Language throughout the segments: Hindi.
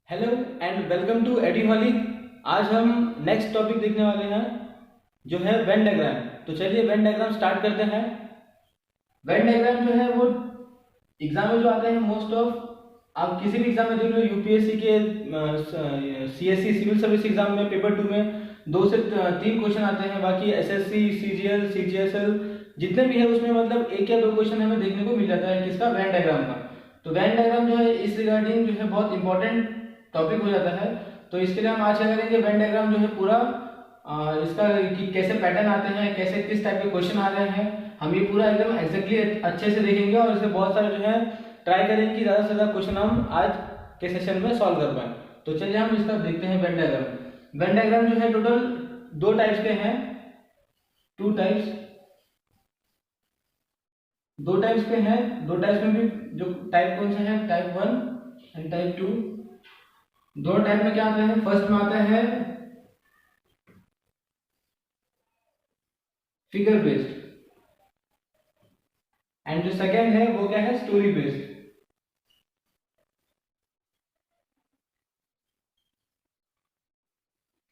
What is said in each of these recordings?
हेलो एंड वेलकम टू एडीहॉलिक। आज हम नेक्स्ट टॉपिक देखने वाले हैं जो है वेन डायग्राम। तो चलिए वेन डायग्राम स्टार्ट करते हैं। वेन डायग्राम जो है वो एग्जाम में जो आते हैं मोस्ट ऑफ, आप किसी भी एग्जाम में देख लो, यूपीएससी के सीएससी सिविल सर्विस एग्जाम में पेपर 2 में 2 से 3 क्वेश्चन आते हैं। बाकी एसएससी सीजीएल सीजीएसएल जितने भी है उसमें मतलब 1 या 2 क्वेश्चन हमें देखने को मिल जाता है किसका, वेन डायग्राम का। तो वेन डायग्राम जो है इस रिगार्डिंग जो है बहुत इंपॉर्टेंट टॉपिक हो जाता है। तो इसके लिए हम आज क्या करेंगे, वेन डायग्राम जो है पूरा इसका कि कैसे पैटर्न आते हैं, कैसे किस टाइप के क्वेश्चन आ रहे हैं, हम ये पूरा एकदम एग्जैक्टली अच्छे से देखेंगे और इससे बहुत सारे जो है ट्राई करेंगे कि ज़्यादा से ज़्यादा क्वेश्चन हम आज के सेशन में सॉल्व कर पाए। तो चलिए हम इसका देखते हैं वेन डायग्राम। वेन डायग्राम जो है टोटल 2 टाइप्स के हैं, 2 टाइप्स, 2 टाइप्स के हैं। 2 टाइप्स में भी जो टाइप कौन सा है, टाइप 1 एंड टाइप 2। दोनों टाइप में क्या आता है, फर्स्ट में आता है फिगर बेस्ड एंड जो सेकंड है वो क्या है, story based.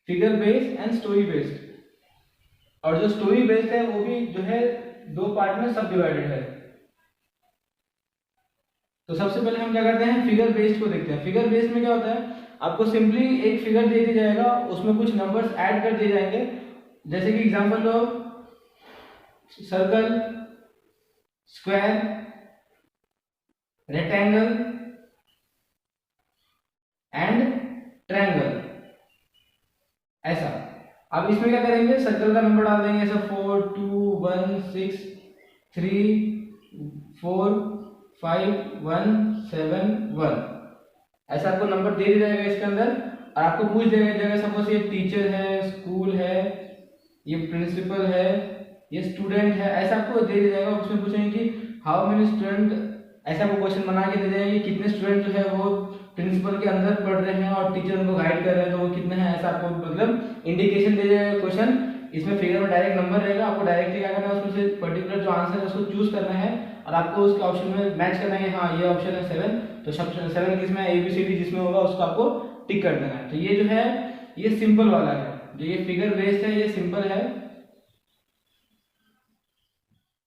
Figure based and story based. और जो स्टोरी बेस्ड है वो भी जो है 2 पार्ट में सब डिवाइडेड है। तो सबसे पहले हम क्या करते हैं, फिगर बेस्ड को देखते हैं। फिगर बेस्ड में क्या होता है, आपको सिंपली एक फिगर दे दिया जाएगा, उसमें कुछ नंबर्स ऐड कर दिए जाएंगे। जैसे कि example low, circle, square, rectangle and triangle, ऐसा। अब इसमें क्या करेंगे, सर्कल का नंबर डाल देंगे ऐसा 4 2 1 6 3 4 5 1 7 1, ऐसा आपको नंबर दे दिया जाएगा इसके अंदर। और आपको पूछ देगा जगह, सपोज ये टीचर है, स्कूल है, ये प्रिंसिपल है, ये स्टूडेंट है, ऐसा आपको दे दिया जाएगा। उसमें पूछेंगे कि हाउ मेनी स्टूडेंट, ऐसा आपको क्वेश्चन बना के दे देंगे कितने स्टूडेंट जो है वो प्रिंसिपल के अंदर पढ़ रहे हैं और टीचर उनको गाइड कर रहे हैं तो वो कितने हैं, ऐसा आपको मतलब इंडिकेशन दे जाएगा क्वेश्चन। इसमें फिगर में डायरेक्ट नंबर रहेगा, आपको डायरेक्टली क्या करना है, उसमें से पर्टिकुलर जो आंसर है उसको चूज करना है और आपको उसके ऑप्शन में मैच करना है। हाँ ये ऑप्शन है 7, तो 7 किसमें है, ABCD जिसमें होगा उसको आपको टिक कर देना है। तो ये जो है ये सिंपल वाला है, जो ये फिगर बेस्ड है ये सिंपल है।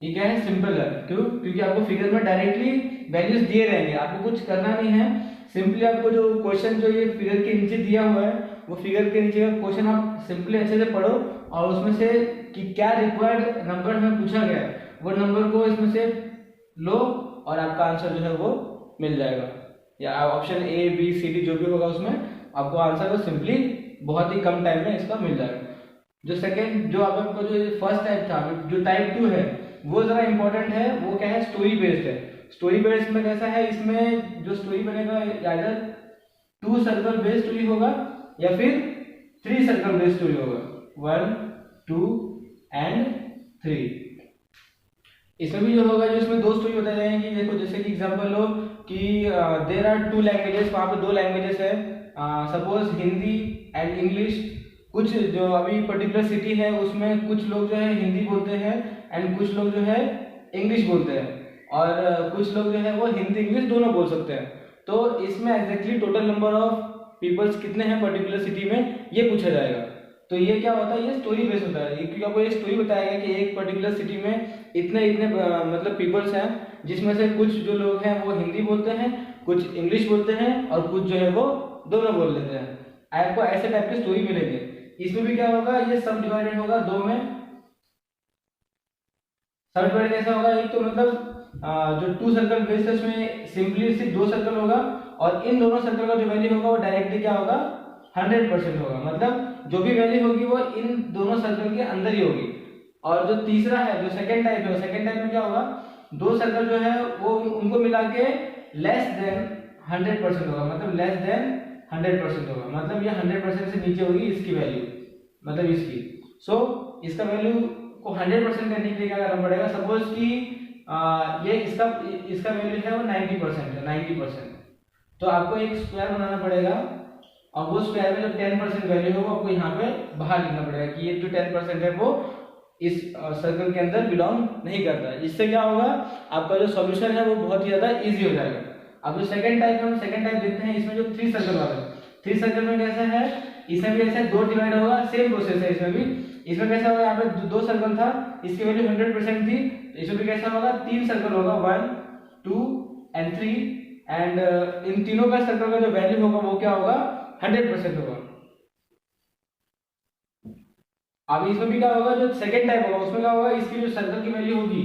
ये क्या है, सिंपल है। क्यों? क्योंकि आपको फिगर में डायरेक्टली वैल्यूज दिए रहेंगे, आपको कुछ करना नहीं है। सिंपली आपको जो क्वेश्चन जो ये फिगर के नीचे दिया हुआ है वो फिगर के नीचे का क्वेश्चन आप सिंपली अच्छे से पढ़ो और उसमें से कि क्या रिक्वायर्ड नंबर में पूछा गया है वो नंबर को इसमें से लो और आपका आंसर जो है वो मिल जाएगा। या ऑप्शन ABCD जो भी होगा उसमें आपको आंसर तो सिंपली बहुत ही कम टाइम में इसका मिल जाएगा। जो सेकंड, जो आपको जो फर्स्ट टाइप था, जो टाइप 2 है वो जरा इंपॉर्टेंट है। वो क्या है, स्टोरी बेस्ड है। स्टोरी बेस्ड में कैसा है, इसमें जो स्टोरी बनेगा आइदर 2 सर्कल बेस्ड स्टोरी होगा या फिर 3 सर्कल बेस्ड स्टोरी होगा, 1 2 एंड 3। इसमें भी जो होगा, जो इसमें 2 स्टोरी बताई जाएंगी। देखो जैसे कि एग्जांपल लो कि देयर आर 2 लैंग्वेजेस, वहाँ पे 2 लैंग्वेजेस है, सपोज हिंदी एंड इंग्लिश। कुछ जो अभी पर्टिकुलर सिटी है उसमें कुछ लोग जो है हिंदी बोलते हैं एंड कुछ लोग जो है इंग्लिश बोलते हैं, और कुछ लोग जो है वो हिंदी इंग्लिश दोनों बोल सकते हैं। तो इसमें exactly total number of peoples कितने हैं पर्टिकुलर सिटी में ये पूछा जाएगा। तो ये क्या होता है, ये स्टोरी बेस्ड होता है, क्योंकि आपको एक स्टोरी बताएगा कि एक पर्टिकुलर सिटी में इतने इतने मतलब पीपल्स हैं, जिसमें से कुछ जो लोग हैं वो हिंदी बोलते हैं, कुछ इंग्लिश बोलते हैं और कुछ जो है वो दोनों बोल लेते हैं। आपको ऐसे टाइप की स्टोरी मिलेंगे। इसमें भी क्या होगा, ये सब डिवाइडेड होगा 2 में। सब डिवाइडेड कैसा होगा, एक तो मतलब जो 2 सर्कल बेस्ड है उसमें सिंपली सिर्फ 2 सर्कल होगा और इन दोनों सर्कल का जो वैल्यू होगा वो डायरेक्टली क्या होगा, 100% होगा। मतलब जो भी वैल्यू होगी वो इन दोनों सर्कल के अंदर ही होगी। और जो तीसरा है, जो सेकंड टाइप है, सेकंड टाइप में क्या होगा, 2 सर्कल जो है वो उनको मिला के लेस देन 100% होगा, मतलब लेस देन 100% होगा, मतलब ये 100% से नीचे होगी इसकी वैल्यू, मतलब इसकी। सो इसका वैल्यू को 100% करने के लिए क्या करना पड़ेगा, सपोज कि ये इसका वैल्यू है वो 90% है, 90%। तो आपको एक स्क्वायर बनाना पड़ेगा और वो स्क्वायर में जो 10% वैल्यू है वो आपको यहाँ पे बाहर लिखना पड़ेगा कि ये जो 10% है वो इस सर्कल के अंदर बिलोंग नहीं करता है। इससे क्या होगा, आपका जो सॉल्यूशन है वो बहुत ही ज्यादा इजी हो जाएगा। अब जो सेकंड टाइप हम सेकंड टाइप देखते हैं, इसमें जो 3 सर्कल वाला है, 3 सर्कल में कैसा है, इसमें भी ऐसा 2 डिवाइड होगा, सेम प्रोसेस है इसमें भी। इसमें कैसा होगा, यहाँ पे 2 सर्कल था, इसकी वैल्यू 100% थी, इसमें भी कैसा होगा 3 सर्कल होगा, 1 2 एंड 3 एंड इन तीनों का सर्कल का जो वैल्यू होगा वो क्या होगा 100% होगा। अब इसमें भी क्या होगा, जो सेकंड टाइप होगा उसमें क्या होगा, इसकी जो सर्कल की वैल्यू होगी,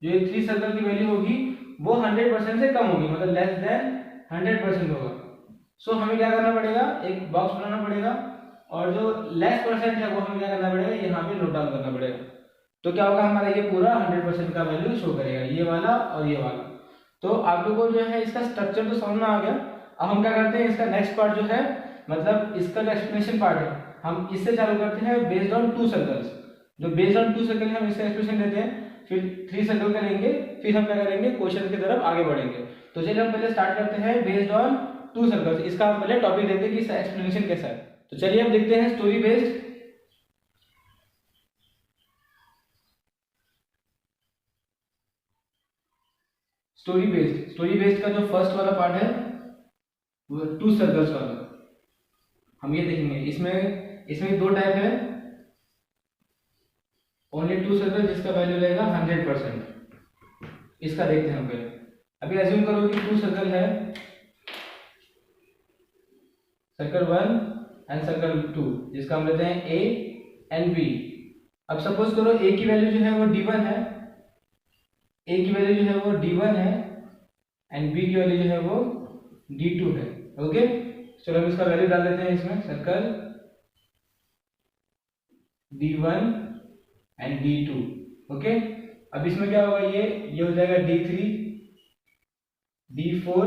जो 3 सर्कल की वैल्यू होगी वो 100% से कम होगी, मतलब लेस देन 100% होगा। सो हमें क्या करना पड़ेगा, एक बॉक्स बनाना पड़ेगा और जो लेस परसेंट है वो हमें क्या करना पड़ेगा, यहाँ पे नोट डाउन करना पड़ेगा। तो क्या होगा, हमारा ये पूरा 100% का वैल्यू शो करेगा, ये वाला और ये वाला। तो आप लोगों को जो है इसका स्ट्रक्चर तो समझ में आ गया। अब हम क्या करते हैं, इसका नेक्स्ट पार्ट जो है, मतलब इसका जो एक्सप्लेनेशन पार्ट है, हम इससे चालू करते हैं बेस्ड ऑन 2 सर्कल्स। जो बेस्ड ऑन 2 सर्कल हम इसका एक्सप्लेनेशन देते हैं, फिर 3 सर्कल करेंगे, फिर हम क्या करेंगे, क्वेश्चन की तरफ आगे बढ़ेंगे। तो चलिए हम पहले स्टार्ट करते हैं बेस्ड ऑन 2 सर्कल्स। इसका हम पहले टॉपिक देखते हैं कि इसका एक्सप्लेनेशन कैसा है। तो चलिए हम देखते हैं स्टोरी बेस्ड। स्टोरी बेस्ड का जो फर्स्ट वाला पार्ट है वो 2 सर्कल्स वाला, हम ये देखेंगे। इसमें 2 टाइप है, ओनली 2 सर्कल जिसका वैल्यू रहेगा 100%। इसका देखते हैं हम पहले। अभी एज्यूम करो कि 2 सर्कल है, सर्कल 1 एंड सर्कल 2, जिसका हम लेते हैं ए एंड बी। अब सपोज करो ए की वैल्यू जो है वो d1 है, ए की वैल्यू जो है वो d1 है एंड बी की वैल्यू जो है वो d2 है। ओके, चलो हम इसका वैल्यू डाल देते हैं इसमें, circle d1 and d2। Okay, अब इसमें क्या होगा, ये हो जाएगा d3 d4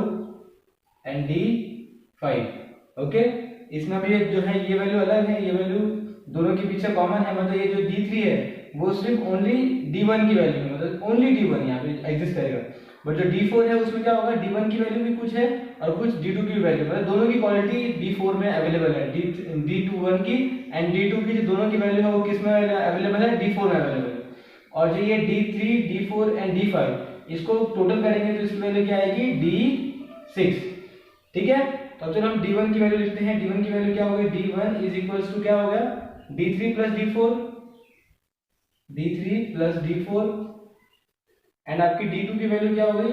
and d5। Okay, इसमें भी जो है ये वैल्यू अलग है, ये वैल्यू दोनों के पीछे कॉमन है, मतलब ये जो d3 है वो सिर्फ ओनली d1 की वैल्यू है, मतलब ओनली d1 यहाँ पे एग्जिस्ट करेगा। बट जो d4 है उसमें क्या होगा, d1 की वैल्यू भी कुछ है और कुछ d2 की वैल्यू, मतलब दोनों की क्वालिटी d4 में अवेलेबल है, d21 की एंड d2 की जो दोनों की वैल्यू है वो किस में अवेलेबल है, d4 में अवेलेबल है। और जो ये d3 d4 एंड d5 इसको टोटल करेंगे तो इसकी वैल्यू क्या आएगी, d6। ठीक है, तो चलो हम d1 की वैल्यू लिखते हैं। d1 की वैल्यू क्या होगी, d1 इज इक्वल्स टू क्या हो गया, d3 प्लस d4 एंड आपकी d2 की वैल्यू क्या हो गई,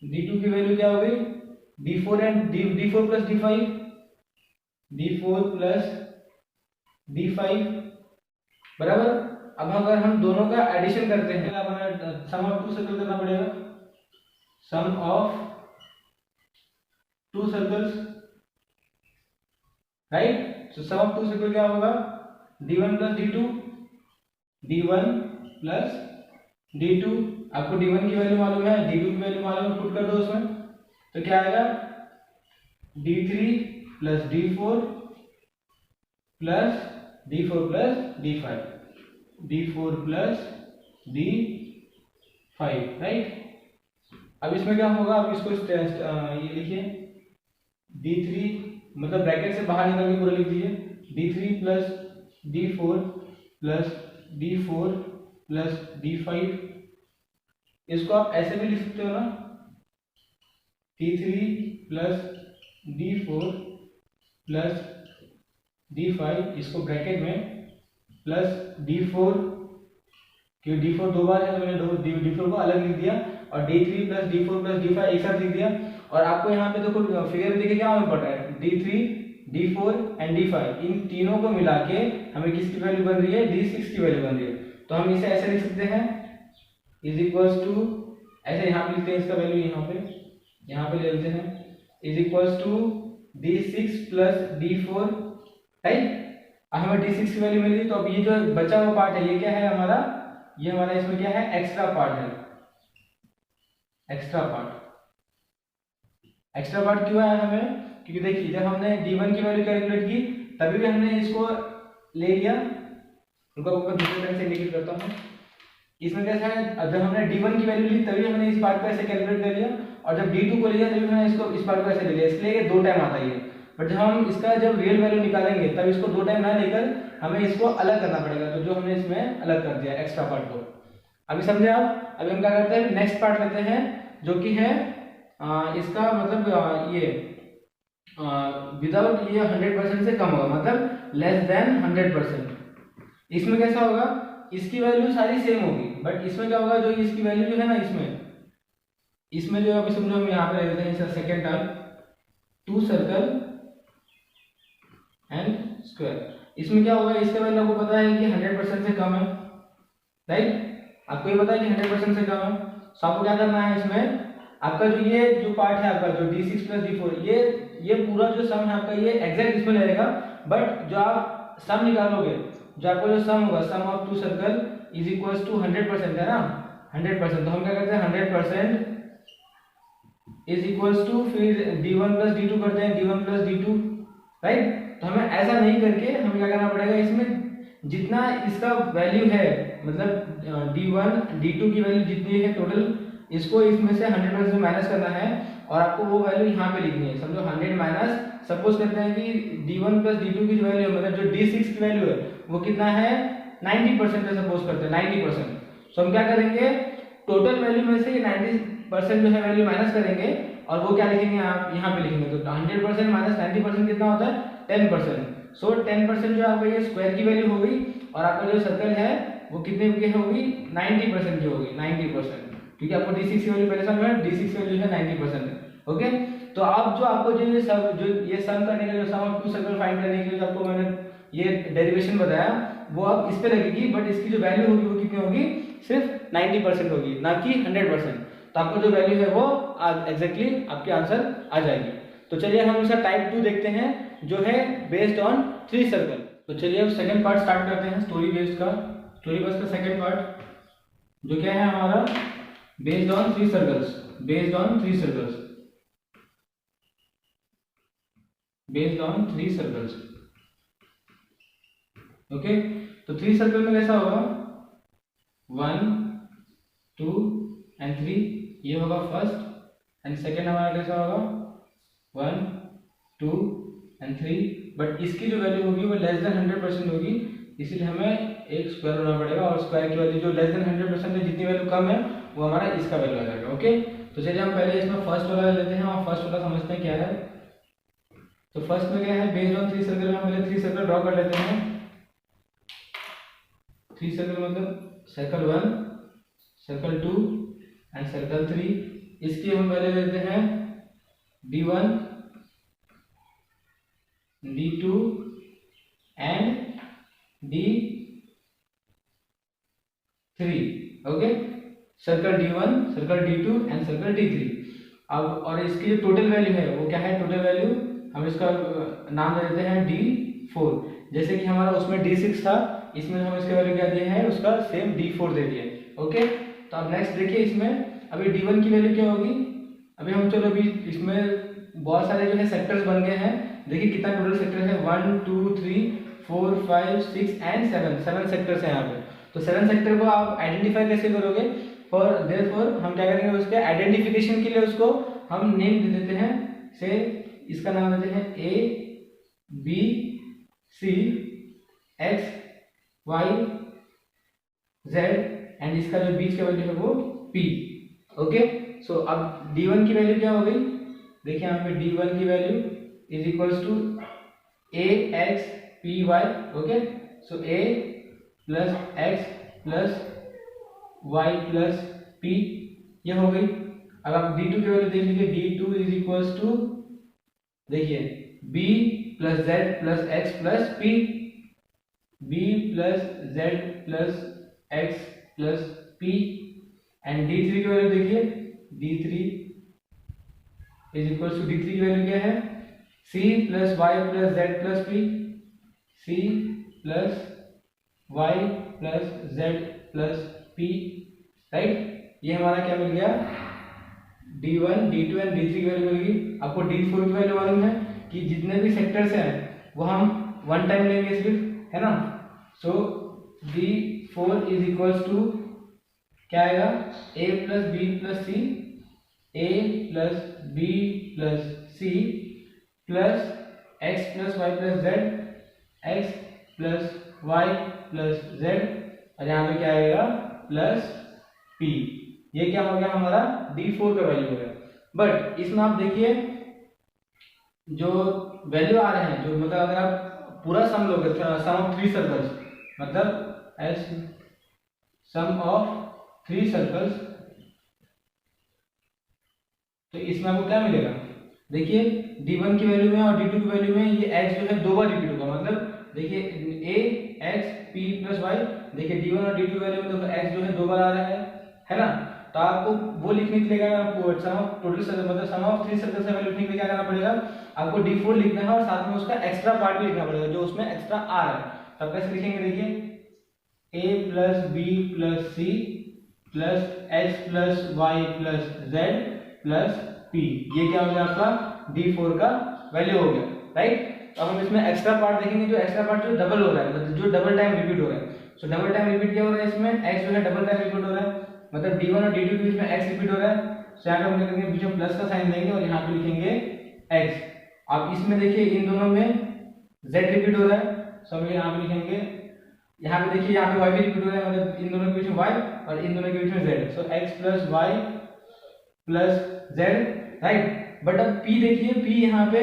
d2 की वैल्यू क्या हो गई, d4 and d4 plus d5 बराबर। अब अगर हम दोनों का एडिशन करते हैं, सम ऑफ 2 सर्कल करना पड़ेगा, sum of 2 circles, right. So sum of 2 circle क्या होगा, d1 प्लस d2, आपको d1 की वैल्यू मालूम है, d2 की वैल्यू मालूम है, पुट कर दो उसमें, तो क्या आएगा, d3 plus d4 plus d5, right. अब इसमें क्या होगा, अब इसको ये लिखिए, d3 मतलब ब्रैकेट से बाहर निकल के पूरा लिख दीजिए, d3 plus d4 plus d5। इसको आप ऐसे भी लिख सकते हो ना, d3 plus d4 plus d5, इसको ब्रैकेट में प्लस d4, क्योंकि d4 दो बार है तो मैंने d4 को अलग लिख दिया, और d3 प्लस d4 एक साथ लिख दिया। और आपको यहाँ पे देखो फिगर में देखिए क्या हमें पता है, d3 d4 एंड d5, इन तीनों को मिला के हमें किसकी वैल्यू बन रही है, d6 की वैल्यू बन रही है। तो हम इसे ऐसे लिख सकते हैं, इज इक्वल्स टू, ऐसे यहाँ पे लिखते हैं, इसका वैल्यू यहाँ पे ले लेते हैं, is equals to d6 plus d4, right. अब हमें d6 की वैल्यू मिली, तो अब ये जो बचा हुआ पार्ट है ये क्या है हमारा, ये हमारा इसमें क्या है, एक्स्ट्रा पार्ट है। एक्स्ट्रा पार्ट क्यों आया हमें, क्योंकि देखिए जब हमने d1 की वैल्यू कैलकुलेट की तभी भी हमने इसको ले लिया, उनका ऊपर दूसरे तरह से इंडिकेट करता हूँ। इसमें कैसा है, जब हमने d1 की वैल्यू ली तभी हमने इस पार्ट को ऐसे कैलकुलेट कर लिया, और जब d2 को लिया तभी हमने इसको इस पार्ट को ऐसे ले लिया, इसलिए ये 2 टाइम आता है। बट जब हम इसका जब रियल वैल्यू निकालेंगे तब इसको 2 टाइम ना लेकर हमें इसको अलग करना पड़ेगा, तो जो हमने इसमें अलग कर दिया एक्स्ट्रा पार्ट को। अभी समझे आप। अभी हम क्या करते हैं, नेक्स्ट पार्ट लेते हैं जो कि है इसका मतलब ये विदाउट ये 100% से कम होगा, मतलब लेस देन 100%। इसमें कैसा होगा, इसकी वैल्यू सारी सेम होगी, बट इसमें क्या होगा, जो इसकी वैल्यू जो है ना, इसमें जो अभी समझो हम यहाँ पे ले लेते हैं second term, 2 circle and square. इसमें क्या होगा, इसका वैल्यू आपको पता है कि 100% से कम है, राइट? आपको ये पता है कि 100% से कम है। तो आपको क्या करना है, इसमें आपका ये जो पार्ट है आपका जो d6 प्लस d4, ये पूरा जो सम है आपका ये एग्जैक्ट इसमें रहेगा, बट जो आप सम निकालोगे, जो आपका जो सम होगा, sum of 2 circle is equals to 100% है ना, 100%। तो हम क्या करते हैं, 100% इज इक्वल्स टू, फिर d1 प्लस d2 करते हैं, d1 प्लस d2, राइट? तो हमें ऐसा नहीं करके हमें क्या करना पड़ेगा, इसमें जितना इसका वैल्यू है, मतलब d1 d2 की वैल्यू जितनी है टोटल, इसको इसमें से 100% से माइनस करना है, और आपको वो वैल्यू यहाँ पे लिखनी है। समझो 100 माइनस, सपोज करते हैं कि d1 प्लस d2 की जो वैल्यू है, मतलब जो d6 की वैल्यू है वो कितना है, 90% है, सपोज करते हैं 90%। सो हम क्या करेंगे, टोटल वैल्यू में से 90% जो है वैल्यू माइनस करेंगे, और वो क्या लिखेंगे, आप यहाँ पे लिखेंगे। तो 100% माइनस 90% कितना होता है, 10%। सो 10% जो आपका ये स्क्वायर की वैल्यू हो गई, और आपका जो सर्कल है वो कितने की होगी, 90% की होगी, 90%, क्योंकि आपको d6 की वैल्यू पहले समझ में, d6 की वैल्यू है 90% है। ओके, तो आप जो आपको जो ये सम करने के लिए, सम ऑफ 2 सर्कल फाइंड करने के लिए जो आपको मैंने ये डेरिवेशन बताया, वो आप इस पे लगेगी, बट इसकी जो वैल्यू होगी वो कितनी होगी, सिर्फ 90% होगी, ना कि 100%। तो आपको जो वैल्यू है वो एग्जैक्टली आपके आंसर आ जाएगी। तो चलिए हम इसका टाइप 2 देखते हैं, जो है बेस्ड ऑन 3 सर्कल। तो चलिए अब सेकंड पार्ट स्टार्ट करते हैं, स्टोरी बेस्ड का, स्टोरी बेस्ड का सेकंड पार्ट, जो क्या है हमारा, based on 3 circles, based on 3 circles, based on 3 circles. Okay, तो 3 सर्कल में कैसा होगा, 1 2 एंड 3, ये होगा फर्स्ट, एंड सेकेंड हमारा कैसा होगा, 1 2 एंड 3, बट इसकी जो वैल्यू होगी वो लेस देन 100% होगी, इसीलिए हमें एक स्क्वायर होना पड़ेगा, और स्क्वायर की वैल्यू जो लेस देन 100% है, जितनी वैल्यू कम है वो हमारा इसका वैल्यू आ जाएगा। ओके, तो चलिए हम पहले इसमें फर्स्ट वाला लेते हैं, और फर्स्ट वाला समझते हैं क्या है। तो फर्स्ट में क्या है, बेस्ड ऑन 3 सर्कल में पहले 3 सर्कल ड्रॉ कर लेते हैं। 3 सर्कल मतलब सर्कल 1, सर्कल 2 एंड सर्कल 3। इसकी हम वैल्यू लेते हैं d1 d2 and d3। Okay, circle d1, circle d2 and circle d3। अब और इसकी जो टोटल वैल्यू है वो क्या है, टोटल वैल्यू हम इसका नाम दे देते हैं d4। जैसे कि हमारा उसमें d6 था, इसमें हम इसका वैल्यू क्या दिए हैं, उसका सेम d4 दे दिए। ओके, तो अब नेक्स्ट देखिए, इसमें अभी d1 की वैल्यू क्या होगी, अभी हम चलो अभी इसमें बहुत सारे जो है सेक्टर्स बन गए हैं। देखिए कितना टोटल सेक्टर है, 1 2 3 4 5 6 एंड 7 सेक्टर्स हैं यहाँ पे। तो 7 सेक्टर को आप आइडेंटिफाई कैसे करोगे, फॉर देयरफॉर हम क्या करेंगे, उसके आइडेंटिफिकेशन के लिए उसको हम नेम दे देते हैं, से इसका नाम देते हैं A B C X Y Z, and इसका जो बीच का वैल्यू है वो P। ओके, सो अब d1 की वैल्यू क्या हो गई, देखिए यहाँ पे d1 की value is equals to ax py। Okay, so a plus x plus y plus p, ये हो गई। अब आप d2 की वैल्यू देख लीजिए, d2 इज इक्वल्स टू, देखिए b plus z plus x plus p, b plus z plus x plus p, and d3 की वैल्यू देखिए, d3 is equal to, d3 की वैल्यू क्या है, c plus y plus z plus p, c plus y plus z plus p, right? ये हमारा क्या मिल गया, d1 d2 एंड d3 की वैल्यू मिल गई। आपको d4 की वैल्यू मालूम है कि जितने भी सेक्टर्स हैं वो हम वन टाइम लेंगे सिर्फ, है ना। सो d4 इज इक्वल्स टू क्या आएगा, a plus B plus C, a plus B plus C plus x plus Y plus Z, x plus Y plus Z, और यहाँ पे क्या आएगा, प्लस p। ये क्या हो गया हमारा d4 का वैल्यू हो गया। बट इसमें आप देखिए जो वैल्यू आ रहे हैं, जो मतलब अगर आप पूरा सम लोगे, सम ऑफ 3 सर्कल्स, मतलब एस सम ऑफ 3 सर्कल्स, तो इसमें आपको क्या मिलेगा? देखिए d1 की वैल्यू में और d2 की वैल्यू में ये x जो है 2 बार रिपीट होगा, मतलब देखिए a x p plus y, देखिए d1 और d2 वैल्यू में देखो x जो है 2 बार आ रहा है ना? तो आपको वो लिखने के लिए क्या करना, सम ऑफ टोटल सर्कल मतलब सम ऑफ 3 सर्कल से वैल्यू लिखने के लिए क्या करना पड़ेगा? आपको d4 लिखना है और साथ में उसका एक्स्ट्रा पार्ट भी लिखना पड़ेगा जो उसमें एक्स्ट्रा आ रहा है। तब कैसे लिखेंगे? देखिए a plus b plus c plus h plus y plus z plus p, ये क्या हो गया आपका? d4 का वैल्यू हो गया, राइट? अब हम इसमें एक्स्ट्रा पार्ट देखेंगे, जो एक्स्ट्रा पार्ट जो डबल हो रहा है, मतलब जो डबल टाइम रिपीट हो रहा है। सो डबल टाइम रिपीट क्या हो रहा है इसमें? x जो है डबल टाइम रिपीट हो रहा है, मतलब d1 और d2 के बीच में x रिपीट हो रहा है। सो यहाँ पे हम लिखेंगे बीच में प्लस का साइन देंगे और यहाँ पे लिखेंगे x। अब इसमें देखिए इन दोनों में z रिपीट हो रहा है, सो हम यहाँ पे लिखेंगे, यहाँ पे देखिए यहाँ पे y भी रिपीट हो रहा है, मतलब इन दोनों के बीच में y और इन दोनों के बीच में z। So x plus y plus z, right? But अब p देखिए, p यहाँ पे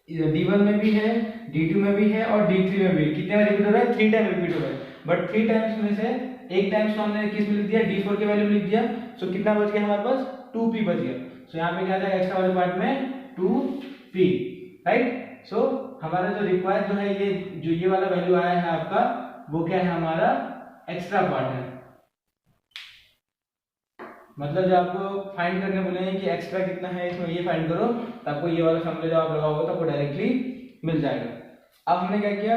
d1 में भी है, d2 में भी है और d3 में भी। कितने बार रिपीट हो रहा है? 3 टाइम रिपीट हो रहा है। बट 3 टाइम्स में से एक टाइम्स तो हमने किस में लिख दिया? d4 की वैल्यू लिख दिया। सो कितना बच गया हमारे पास? 2p बच गया। सो यहाँ पे क्या आ जाएगा एक्स्ट्रा वाले पार्ट में 2p, राइट? सो हमारा जो रिक्वायर्ड जो है ये जो ये वाला वैल्यू आया है आपका, वो क्या है? हमारा एक्स्ट्रा पार्ट है। मतलब जब आपको फाइंड करने बोलेंगे कि एक्स्ट्रा कितना है इसमें, ये फाइंड करो, तो आपको ये वाला सम जब आप लगाओगे तो आपको डायरेक्टली मिल जाएगा। अब हमने क्या किया?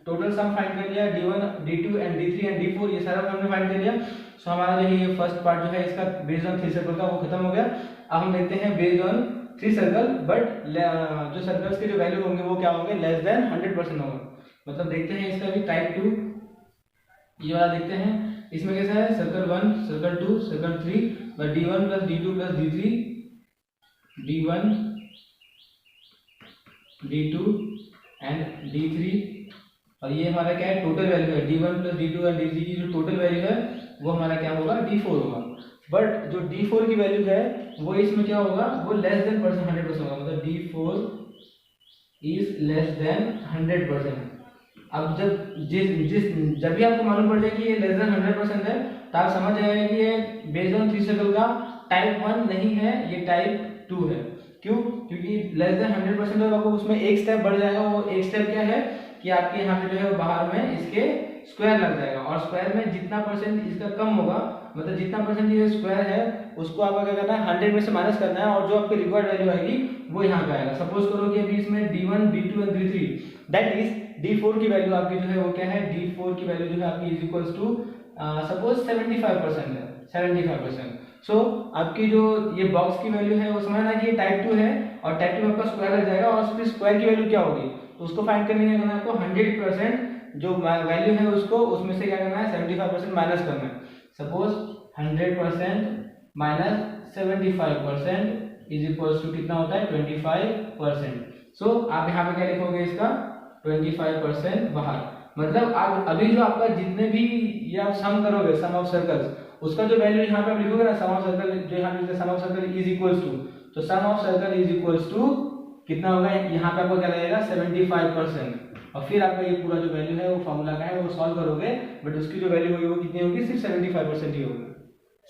टोटल सम फाइंड कर लिया, d1 d2 and d3 and d4 ये सारा हमने फाइंड कर लिया। सो हमारा जो ये फर्स्ट पार्ट जो है इसका बेस्ड ऑन 3 सर्कल का वो खत्म हो गया। अब हम देखते हैं बेस्ड ऑन 3 सर्कल, बट जो सर्कल्स के जो वैल्यू होंगे वो क्या होंगे? लेस देन 100% होगा। मतलब देखते हैं इसका भी टाइप 2, ये वाला देखते हैं। इसमें कैसा है? Circle 1, circle 2, circle 3, but d1 plus d2 plus d3, d1 d2 and d3, और ये हमारा क्या है? टोटल वैल्यू है। d1 plus d2 and d3 की जो टोटल वैल्यू है वो हमारा क्या होगा? d4 होगा। बट जो d4 की वैल्यू है वो इसमें क्या होगा? वो लेस देन 100% होगा, मतलब d4 इज लेस देन 100%। अब जब भी आपको मालूम पड़ जाए कि ये लेस देन 100% है, तो आप समझ जाएगा कि ये बेस्ड ऑन 3 सर्कल का टाइप 1 नहीं है, ये टाइप 2 है। क्यों? क्योंकि लेस देन 100% है, आपको उसमें एक स्टेप बढ़ जाएगा। वो एक स्टेप क्या है कि आपके यहाँ पे जो है बाहर में इसके स्क्वायर लग जाएगा, और स्क्वायर में जितना परसेंट इसका कम होगा, मतलब जितना परसेंट ये स्क्वायर है उसको आपको क्या करना है? 100 में से माइनस करना है, और जो आपकी रिक्वायर्ड वैल्यू आएगी वो यहाँ पे आएगा। सपोज करो कि अभी इसमें d1 d2 and d3, that is d4 की वैल्यू आपकी जो है वो क्या है? d4 की वैल्यू जो है आपकी इज इक्वल्स टू सपोज 75% है, 75%। सो आपकी जो ये बॉक्स की वैल्यू है वो समझना कि ये टाइप 2 है, और टाइप 2 में आपका स्क्वायर लग जाएगा, और फिर स्क्वायर की वैल्यू क्या होगी तो उसको फाइंड करने के लिए आपको 100% जो वैल्यू है उसको उसमें से क्या करना है? 75% माइनस करना है। Suppose 100% minus 75% is equals to कितना होता है? 25%। सो आप यहाँ पे क्या लिखोगे? इसका 25% बाहर। मतलब आप अभी जो आपका जितने भी ये आप सम करोगे सम ऑफ सर्कल्स, उसका जो वैल्यू यहाँ पे आप लिखोगे ना, सम ऑफ सर्कल जो यहाँ पे sum of circle is equals to, तो sum of circle is equals to कितना होगा? यहाँ पे आपको क्या लगेगा? 75%। और फिर आपका ये पूरा जो वैल्यू है वो फॉर्मूला का है वो सॉल्व करोगे, बट उसकी जो वैल्यू होगी वो कितनी होगी? सिर्फ 75% ही होगी।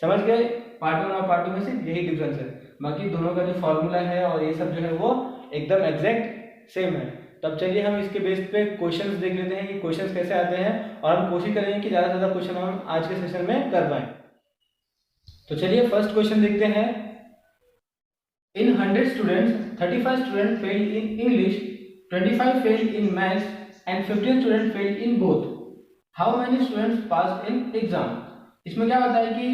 समझ गए? पार्ट 1 और पार्ट 2 में सिर्फ यही डिफरेंस है, बाकी दोनों का जो फॉर्मूला है और ये सब जो है वो एकदम एग्जैक्ट सेम है। तब चलिए हम इसके बेस पे क्वेश्चंस देख लेते हैं कि क्वेश्चंस कैसे आते हैं, और हम कोशिश करेंगे कि ज़्यादा से ज़्यादा क्वेश्चन हम आज के सेशन में कर पाएं। तो चलिए फर्स्ट क्वेश्चन देखते हैं। इन 100 students 35 student fail in English, 25 fail in maths and 15 student fail in both, how many students pass in exam. इसमें क्या होता है कि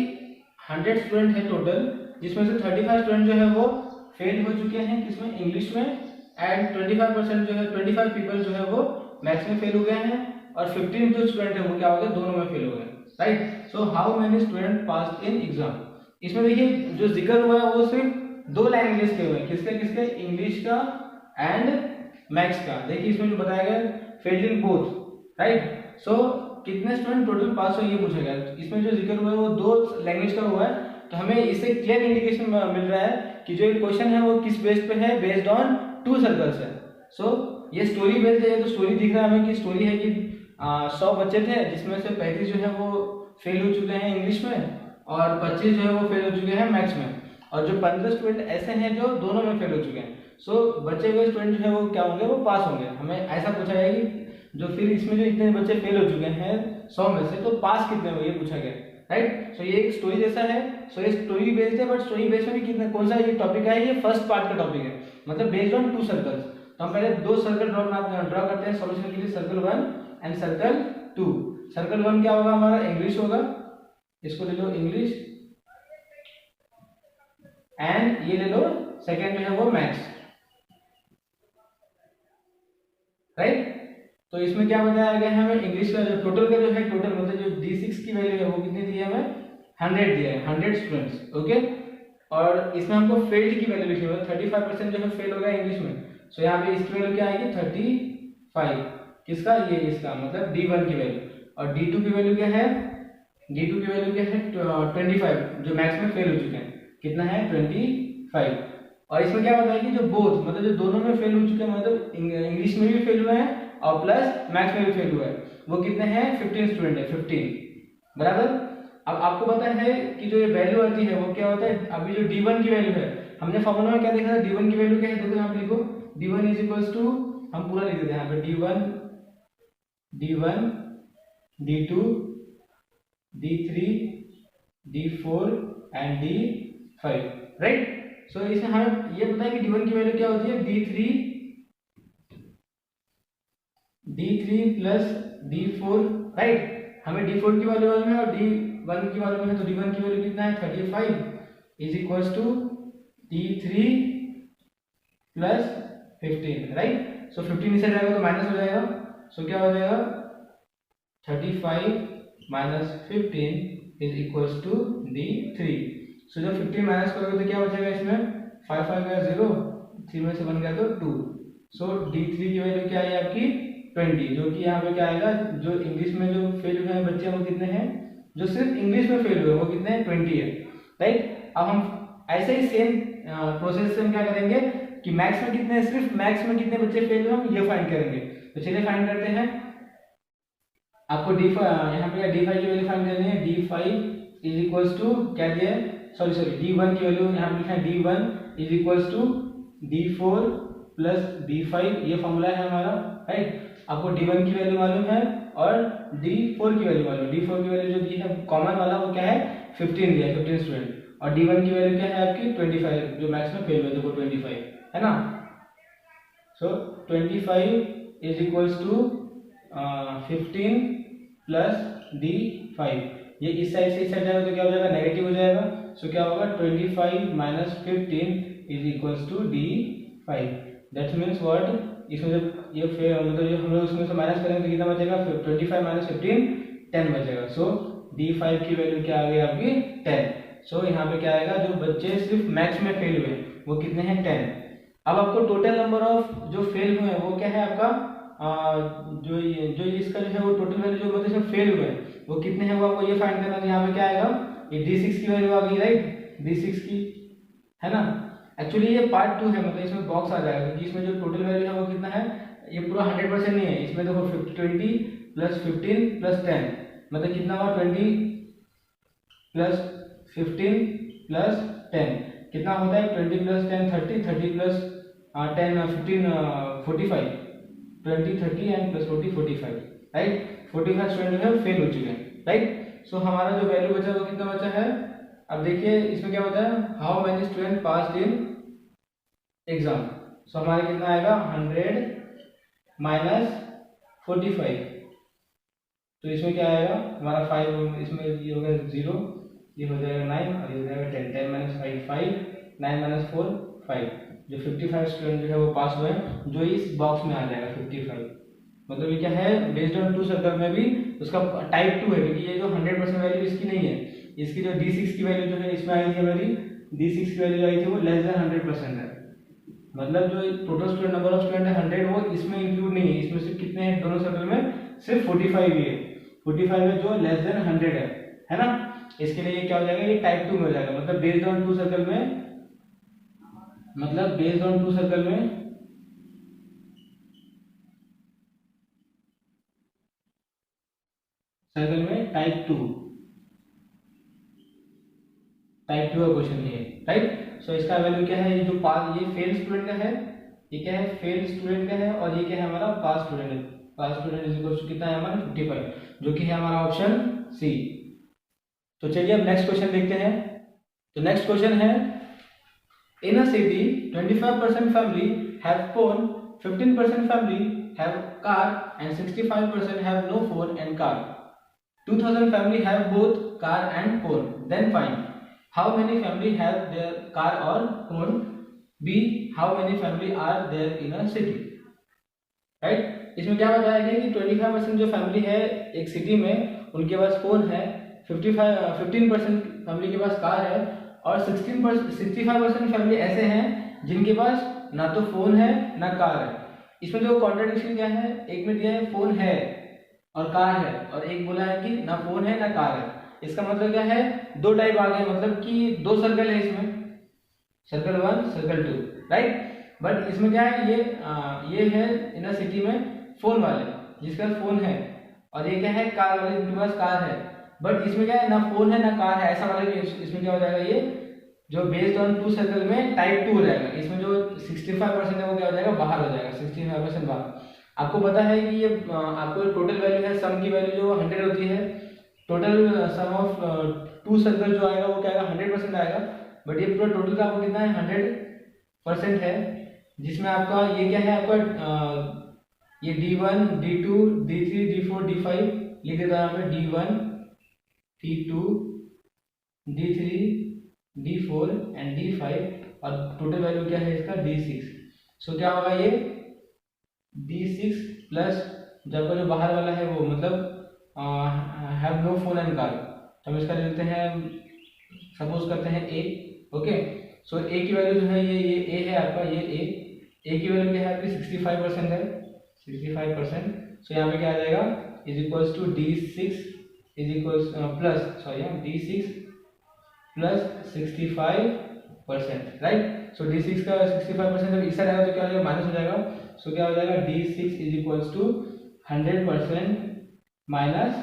100 स्टूडेंट है टोटल, जिसमें से 35 स्टूडेंट जो है वो फेल हो चुके हैं किसमें? इंग्लिश में, एंड 25% जो है 25 पीपल जो है वो मैथ्स में फेल हो गए हैं, और 15 जो स्टूडेंट है वो क्या हो गए? दोनों में फेल हो गए, right? So how many student pass in exam. इसमें देखिए जो जिक्र हुआ है वो सिर्फ 2 लैंग्वेज के हुए हैं, किसके किसके? इंग्लिश का एंड मैथ्स का। देखिए इसमें जो बताया गया फेल इन बोथ, राइट? सो कितने स्टूडेंट टोटल पास हुए ये पूछा गया। इसमें जो जिक्र हुआ है वो 2 लैंग्वेज का हुआ है, तो हमें इससे क्लियर इंडिकेशन मिल रहा है कि जो क्वेश्चन है वो किस बेस पे है? बेस्ड ऑन 2 सर्कल्स है। सो ये स्टोरी बेस्ड है, तो स्टोरी दिख रहा है हमें कि स्टोरी है कि 100 बच्चे थे जिसमें से 35 जो है वो फेल हो चुके हैं इंग्लिश में और 25 जो है वो फेल हो चुके हैं मैथ्स में, और जो 15 स्टूडेंट ऐसे हैं जो दोनों में फेल हो चुके हैं। सो बचे हुए स्टूडेंट जो है वो क्या होंगे, वो पास होंगे। हमें ऐसा पूछा गया कि जो फिर इसमें जो इतने बच्चे फेल हो चुके हैं 100 में से, तो पास कितने हुए, ये पूछा गया, राइट। सो ये एक स्टोरी जैसा है। सो ये स्टोरी बेस्ड है, बट स्टोरी बेस्ड में भी कितना, कौन सा ये टॉपिक है, ये फर्स्ट पार्ट का टॉपिक है, मतलब बेस्ड ऑन 2 सर्कल्स। तो हम पहले 2 सर्कल ड्रॉ करते हैं सॉल्यूशन के लिए, सर्कल 1 एंड सर्कल 2। सर्कल 1 क्या होगा हमारा, इंग्लिश होगा, इसको ले लो इंग्लिश, एंड ये ले लो सेकेंड जो है वो मैथ्स, राइट। तो इसमें क्या बताया गया है हमें, इंग्लिश का जो टोटल का जो है, टोटल मतलब जो D6 की वैल्यू है वो कितनी दी है हमें, 100 दिया है, 100 स्टूडेंट्स, ओके। और इसमें हमको फेल्ड की वैल्यू लिखनी है, 35% जो है फेल हो गया इंग्लिश में। सो यहाँ पे इसकी वैल्यू क्या आएगी, 35, किसका, ये इसका, मतलब D1 की वैल्यू। और D2 की वैल्यू क्या है, D2 की वैल्यू क्या है 25, जो मैथ्स में फेल हो चुके हैं, कितना है 25। और इसमें क्या बताया कि जो बोथ, मतलब जो दोनों में फेल हो चुके हैं, मतलब इंग्लिश में भी फेल हुए हैं और प्लस मैथ्स में भी फेल हुआ है, वो कितने हैं, 15 स्टूडेंट है, 15, बराबर। अब आपको पता है कि जो ये वैल्यू आती है वो क्या होता है, अभी जो D1 की वैल्यू है, हमने फॉर्मूला में क्या देखा था, D1 की वैल्यू क्या है, देखो यहाँ पे लिखो, D1 इज इक्वल्स टू, हम पूरा लिख देते हैं यहाँ पे, D1, D2, D3, D4 and D5, right. सो इसमें हमें ये पता है कि D1 की वैल्यू क्या होती है, D3 प्लस D4, राइट। हमें D4 की वैल्यू मालूम है और D1 की वैल्यू है, तो D1 की वैल्यू कितना है 35 is equals to D3 plus 15, right. So 15 इसे जाएगा तो माइनस हो जाएगा, सो क्या हो जाएगा 35 minus 15 is equals to D3। So जब 15 माइनस करोगे तो क्या बचेगा इसमें, 5 5 गया 0, 3 में से 1 गया तो 2। सो D3 की वैल्यू क्या है आपकी 20, जो कि यहाँ पे क्या आएगा, जो इंग्लिश में जो फेल हुए हैं बच्चे वो कितने हैं, जो सिर्फ इंग्लिश में फेल हुए वो कितने हैं 20 है, राइट। अब हम ऐसे ही सेम प्रोसेस से हम क्या करेंगे कि मैथ्स में कितने, सिर्फ मैथ्स में कितने बच्चे फेल हुए हम ये फाइंड करेंगे। तो चलिए फाइंड करते हैं। आपको D5 यहाँ पे D5 की वैल्यू फाइंड करनी है, D5 इज इक्वल्स टू क्या दिया है, सॉरी D1 की वैल्यू यहाँ पे लिखा है, D1 is equals to D4 plus D5, ये फॉर्मूला है हमारा, राइट। आपको D1 की वैल्यू मालूम है और D4 की वैल्यू मालूम है। D4 की वैल्यू जो दी है कॉमन वाला वो क्या है 15 दिया है, 15 स्टूडेंट, और D1 की वैल्यू क्या है आपकी 25, जो मैथ्स में फेल हुए थे वो 25 है ना। So 25 is equals to 15 plus D5, ये इस साइड से इस साइड जाएगा तो क्या हो जाएगा, नेगेटिव हो जाएगा। सो क्या होगा 25 minus 15 is equals to D5, that means what, इसमें जब ये मतलब जो हम लोग उसमें से माइनस करेंगे तो कितना बचेगा, 25 माइनस 15 10 बचेगा। सो D5 की वैल्यू क्या आ गई आपकी 10। सो यहाँ पे क्या आएगा, जो बच्चे सिर्फ मैथ्स में फेल हुए वो कितने हैं 10। अब आपको टोटल नंबर ऑफ जो फेल हुए हैं वो क्या है आपका, जो इसका जो है वो टोटल वैल्यू जो मतलब इसमें फेल हुए हैं वो कितने हैं, वो आपको ये फाइंड करना है। यहाँ पे क्या आएगा, ये D6 की वैल्यू आ गई, राइट, D6 की है ना। एक्चुअली ये पार्ट 2 है, मतलब इसमें बॉक्स आ जाएगा क्योंकि इसमें जो टोटल वैल्यू है वो कितना है, ये पूरा 100% नहीं है, इसमें देखो 20 प्लस 15 प्लस 10 मतलब कितना हुआ, 20 प्लस 15 प्लस 10 कितना होता है, 20 plus 10 30, 30 plus 10 15 45, 20 30 and plus 40 45, right. 45 student जो है फेल हो चुके हैं, राइट। सो हमारा जो वैल्यू बचा वो कितना बचा है, अब देखिए इसमें क्या बचा है, how many student passed in exam. So हमारा कितना आएगा 100 माइनस 45, तो इसमें क्या आएगा हमारा 5, इसमें ये हो गया 0, ये हो जाएगा 9 और ये हो जाएगा 10, 10 माइनस 5 5, 9 माइनस 4 5, जो 55 स्टूडेंट जो है वो पास हुए हैं, जो इस बॉक्स में आ जाएगा 55। मतलब ये क्या है, बेस्ड ऑन 2 सर्कल में भी उसका टाइप 2 है, क्योंकि ये जो 100% वैल्यू इसकी नहीं है, इसकी जो D6 की वैल्यू जो है इसमें आई थी हमारी, D6 की वैल्यू आई थी वो लेस देन 100% है, मतलब जो total student number of student है 100 वो इसमें इंक्लूड नहीं है, इसमें से कितने हैं दोनों सर्कल में, सिर्फ 45 ही है, 45 है जो लेस देन 100 है ना। इसके लिए ये क्या हो जाएगा, ये टाइप 2 में हो जाएगा, मतलब बेस्ड ऑन 2 सर्कल में, मतलब बेस्ड ऑन 2 सर्कल में सर्कल में टाइप 2 का क्वेश्चन है, राइट। सो इसका वैल्यू क्या है, ये जो पास, ये फेल स्टूडेंट का है, ये क्या है, फेल स्टूडेंट का है, और ये क्या है हमारा पास स्टूडेंट है। पास स्टूडेंट इज इक्वल टू कितना है हमारा 55, जो कि है हमारा ऑप्शन सी। तो चलिए अब नेक्स्ट क्वेश्चन देखते हैं। तो नेक्स्ट क्वेश्चन है, in a city 25% family have phone, 15% family have car and 65% have no phone and car. 2000 family have both car and phone. Then find how many family have their car or phone. B. How many family are there in a city. Right? इसमें क्या बताया गया कि 25% जो फैमिली है एक सिटी में, उनके पास फोन है, 15% फैमिली के पास कार है, और 65% फैमिली ऐसे हैं जिनके पास ना तो फोन है ना कार है। इसमें जो कॉन्ट्रडिक्शन क्या है, एक में दिया है फोन है और कार है, और एक बोला है कि ना फोन है ना कार है। इसका मतलब क्या है, दो टाइप आ गए, मतलब कि दो सर्कल है इसमें, सर्कल 1 सर्कल 2, राइट। बट इसमें क्या है, ये है इन सिटी में फोन वाले जिसका फोन है, और ये क्या है कार वाले जिनके पास कार है। बट इसमें क्या है, ना फोन है ना कार है, ऐसा वाले इसमें क्या हो जाएगा, ये जो बेस्ड ऑन 2 सर्कल में टाइप 2 हो जाएगा। इसमें जो 65% है वो क्या हो जाएगा, बाहर हो जाएगा, 65% बाहर। आपको पता है कि ये आपको टोटल वैल्यू है, सम की वैल्यू जो 100 होती है, टोटल सम ऑफ 2 सर्कल जो आएगा वो क्या आएगा 100% आएगा। बट ये पूरा टोटल का आपको कितना है 100% है, जिसमें आपका ये क्या है, आपका ये D1 D2 D3 D4 D5 लिख देता है हमें, D1 D2 D3 D4 and D5, और टोटल वैल्यू क्या है इसका D6। सो क्या होगा ये D6 प्लस जब जो बाहर वाला है वो मतलब have no phone and car, तो हम इसका लेते हैं, सपोज करते हैं A। ओके, सो A की वैल्यू जो है ये A है आपका, ये A की वैल्यू क्या है आपकी 65% है, 65%। सो यहाँ पे क्या आ जाएगा, is equals to D6 is equals plus D6 plus 65%, right. So D6 का 65% जब इस साइड आएगा तो क्या हो जाएगा, माइनस हो जाएगा। सो क्या हो जाएगा, D6 is equals to 100% minus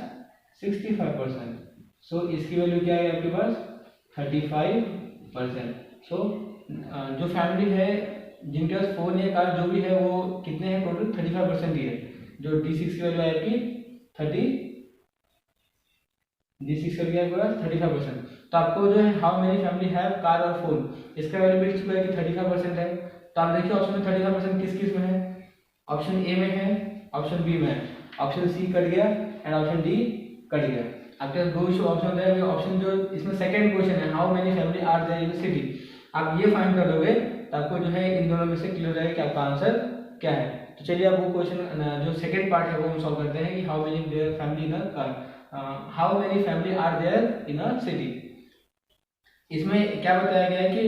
65%। So इसकी वैल्यू क्या है आपके पास 35%। सो जो फैमिली है जिनके पास फोन या कार जो भी है वो कितने हैं, टोटल 35% ही है। जो D6 की वैल्यू है आपकी 35%। तो आपको जो है how many family have car और फोन, इसका वैल्यू मिल चुका है कि 35% है। तो आप देखिए ऑप्शन में 35% किस किस में है, ऑप्शन ए में है, ऑप्शन बी में है, ऑप्शन सी कट गया एंड ऑप्शन डी कट गया। आपके पास दो ऑप्शन है, ऑप्शन जो इसमें सेकंड क्वेश्चन है how many family are there in city, आप ये फाइंड कर लोगे तो आपको जो है इन दोनों में से क्लियर रहेगा कि आपका आंसर क्या है। तो चलिए अब वो क्वेश्चन जो सेकंड पार्ट है वो हम सॉल्व करते हैं कि how many there family in how many family are there in a city. इसमें क्या बताया गया है कि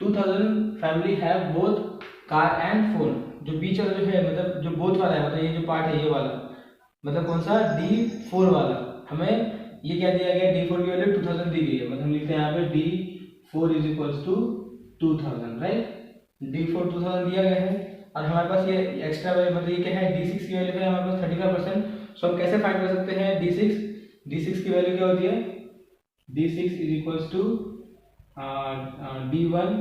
2000 family have both car and phone. जो बीच वाला जो है मतलब जो बोथ वाला है, मतलब ये जो पार्ट है ये वाला, मतलब कौन सा D4 वाला, हमें ये क्या दिया गया, D4 की वैल्यू 2000 दी गई है, मतलब हम लिखते हैं यहाँ पे D4 is equals to 2000, right. D4 2000 दिया गया है, और हमारे पास ये एक्स्ट्रा वैल्यू मतलब ये क्या है D6 की वैल्यू है हमारे पास 35%। सो हम कैसे फाइंड कर सकते हैं D6 की वैल्यू क्या होती है, D6 is equals to D1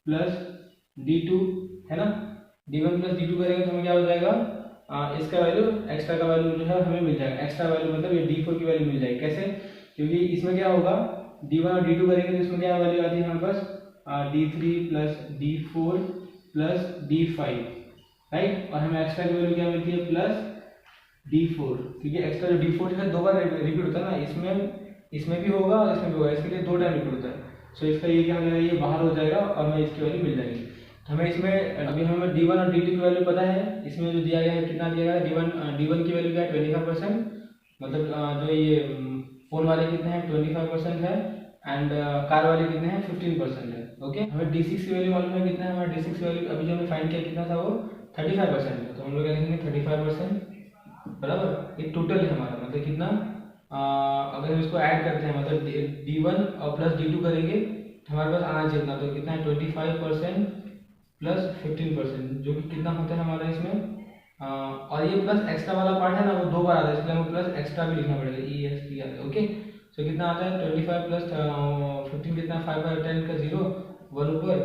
plus D2 है ना, D1 प्लस D2 करेंगे तो हमें क्या हो जाएगा, इसका वैल्यू एक्स्ट्रा का वैल्यू जो है हमें मिल जाएगा, एक्स्ट्रा वैल्यू मतलब ये D4 की वैल्यू मिल जाएगी। कैसे, क्योंकि इसमें क्या होगा D1 और D2 करेंगे तो इसमें क्या वैल्यू आती है हमारे पास D3 plus D4 plus D5, right. और हमें एक्स्ट्रा की वैल्यू क्या मिलती है प्लस D4, क्योंकि एक्स्ट्रा जो D4 है 2 बार रिपीट होता है ना, इसमें भी होगा और इसमें भी होगा, इसके लिए 2 टाइम रिपीट होता है। सो इसका ये क्या हो जाएगा, ये बाहर हो जाएगा और हमें इसकी वैल्यू मिल जाएगी। तो हमें इसमें अभी हमें D1 और D2 की वैल्यू पता है, इसमें जो दिया गया है कितना दिया गया है, D1 की वैल्यू क्या है 25%, मतलब जो ये फोन वाले कितने हैं 25% है, एंड कार वाले कितने हैं 15% है। ओके, हमें D6 की वैल्यू मालूम है कितना है, हमारा D6 की वैल्यू अभी जो हमने फाइंड किया कितना था वो 35% है। तो हम लोग क्या लिखेंगे 35% बराबर, ये टोटल है हमारा, मतलब कितना अगर हम इसको ऐड करते हैं मतलब D1 और प्लस D2 करेंगे तो हमारे पास आना चाहिए, तो कितना है 25% प्लस 15%, जो कि कितना होता है हमारा इसमें और ये प्लस एक्स्ट्रा वाला पार्ट है ना वो 2 बार आता है, इसलिए हमें प्लस एक्स्ट्रा भी लिखना पड़ेगा, ई एक्स टी आता है। ओके, सो कितना आता है 25 प्लस 15 कितना 5 बाय 10 का 0 1 ऊपर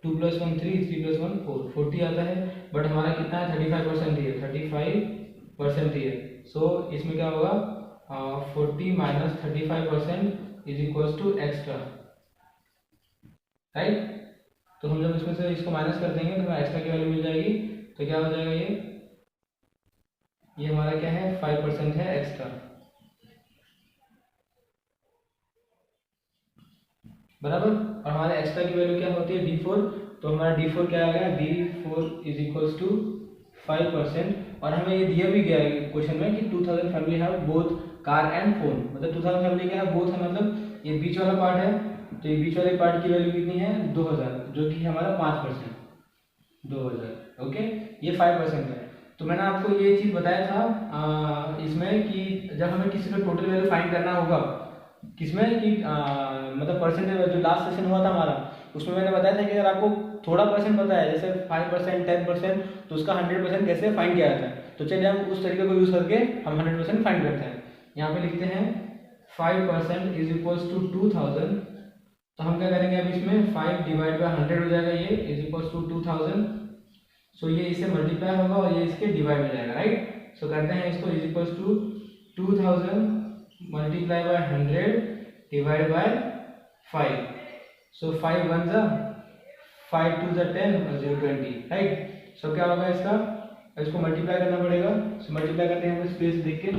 2 + 1 3 3 + 1 4 40 आता है। बट हमारा कितना है 35% ही है, 35% ही है। सो इसमें क्या होगा 40 - 35% is equals to extra, right. तो हम जब इसमें से इसको माइनस कर देंगे तो हमें एक्स्ट्रा की वैल्यू मिल जाएगी। तो क्या हो जाएगा ये हमारा क्या है 5% है एक्स्ट्रा, बराबर। और हमारे एक्स्ट्रा की वैल्यू क्या होती है d4, तो हमारा d4 क्या आ गया d4 इज इक्वल्स टू 5%। और हमें ये दिया भी गया है क्वेश्चन में कि 2000 family have both car and phone, मतलब 2000 फैमिली क्या है बोथ है, मतलब ये बीच वाला पार्ट है, तो ये बीच वाले पार्ट की वैल्यू कितनी है 2000, जो कि हमारा 5%, 2000। ओके, ये 5% है। तो मैंने आपको ये चीज़ बताया था इसमें कि जब हमें किसी का टोटल वैल्यू फाइंड करना होगा, किसमें कि मतलब परसेंटेज जो लास्ट सेशन हुआ था हमारा, उसमें मैंने बताया था कि अगर आपको थोड़ा परसेंट पता है जैसे 5% 10%, तो उसका 100% कैसे फाइंड किया जाता है। तो चलिए हम उस तरीके को यूज़ करके हम 100% फाइंड करते हैं। यहाँ पे लिखते हैं 5% इज इक्वल्स टू 2000। तो हम क्या करेंगे अब इसमें 5 डिवाइड बाई 100 हो जाएगा, ये इज इक्वल्स टू 2000। सो ये इससे मल्टीप्लाई होगा और ये इसके डिवाइड हो जाएगा, राइट। सो करते हैं इसको is equals to 2000 multiply by 100 divide by 5। So 5 1 जा 5 2 जा 10 और 0 20, राइट। सो क्या होगा इसका, इसको मल्टीप्लाई करना पड़ेगा। सो मल्टीप्लाई करते हैं स्पेस देख के,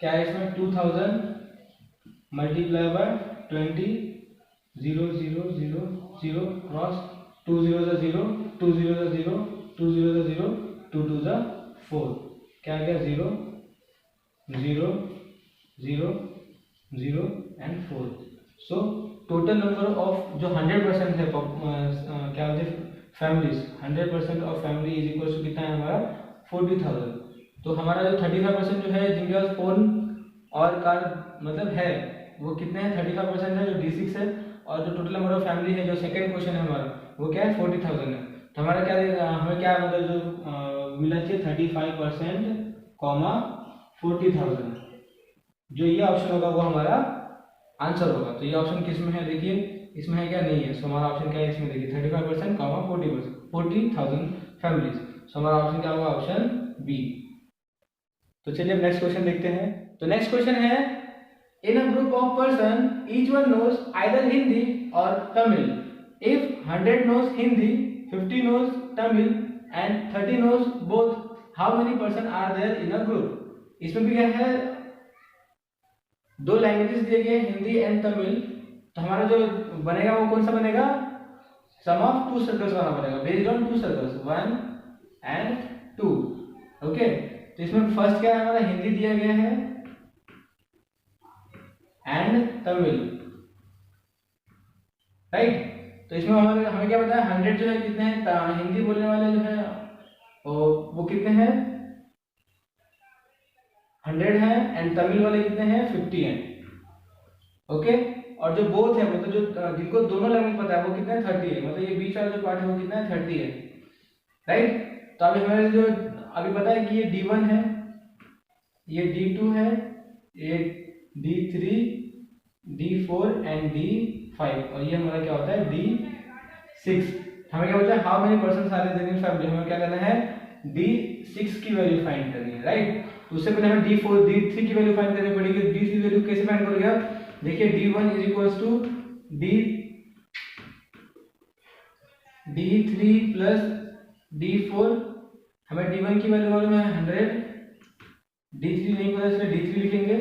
क्या है इसमें 2000 मल्टीप्लाई बाय 20 0 0 0 0 क्रॉस 2 0 जा 0 2 0 जा 0 2 0 जा 0 2 2 जा 4, क्या आ गया 0 0 0 0 and 4। So total number of जो 100% है क्या होते हैं families, 100% of family is equal to कितना है हमारा 40,000। तो हमारा जो 35% जो है जिनके पास फोन और कार मतलब है वो कितने हैं 35% है जो D6 है, और जो टोटल नंबर ऑफ फैमिली है जो सेकंड क्वेश्चन है हमारा वो क्या है 40,000 है। तो हमारा क्या हमें क्या मतलब जो मिलना चाहिए 35% कॉमा 40,000, जो ये ऑप्शन होगा वो हमारा आंसर होगा। तो ये ऑप्शन किस में है देखिए, इसमें है क्या नहीं है। सो हमारा ऑप्शन क्या है इसमें देखिए 35% कॉमा 40%, 40,000 फैमिलीज। सो हमारा ऑप्शन क्या होगा ऑप्शन बी। तो चलिए नेक्स्ट क्वेश्चन देखते हैं। तो नेक्स्ट क्वेश्चन है in a group of person each one knows either Hindi और Tamil, if 100 knows Hindi 50 knows Tamil and 30 knows both, how many person are there in a group. इसमें भी क्या है दो लैंग्वेजेस दिए गए हिंदी एंड तमिल। तो हमारा जो बनेगा वो कौन सा बनेगा, सम ऑफ 2 सर्कल्स बना बनेगा based on 2 circles 1 and 2। Okay, तो इसमें फर्स्ट क्या है हमारा हिंदी दिया गया है एंड तमिल, राइट। तो इसमें हमें क्या पता है 100 जो है कितने हैं हिंदी बोलने वाले जो है वो कितने हैं 100 हैं, एंड तमिल वाले कितने हैं 50 हैं। ओके, और जो बोथ है मतलब जो जिनको दोनों लैंग्वेज पता है वो कितना है 30 है, मतलब ये बीच वाला जो पार्ट है वो कितना है 30 है, राइट। तो अभी हमारे जो अभी पता है कि ये D1 है, ये D2 है, ये D3 D4 एंड D5, और ये हमारा क्या होता है D6। हमें क्या होता है how many person are there in family, हमें क्या करना है D6 की वैल्यू फाइंड करनी है, राइट। तो उससे पहले हमें D4 D3 की वैल्यू फाइंड करनी पड़ेगी। D3 वैल्यू कैसे फाइंड करोगे आप, देखिए D1 is equals to D3 plus D4, हमें D1 की वैल्यू मालूम है 100, D3 नहीं पता इसलिए D3 लिखेंगे,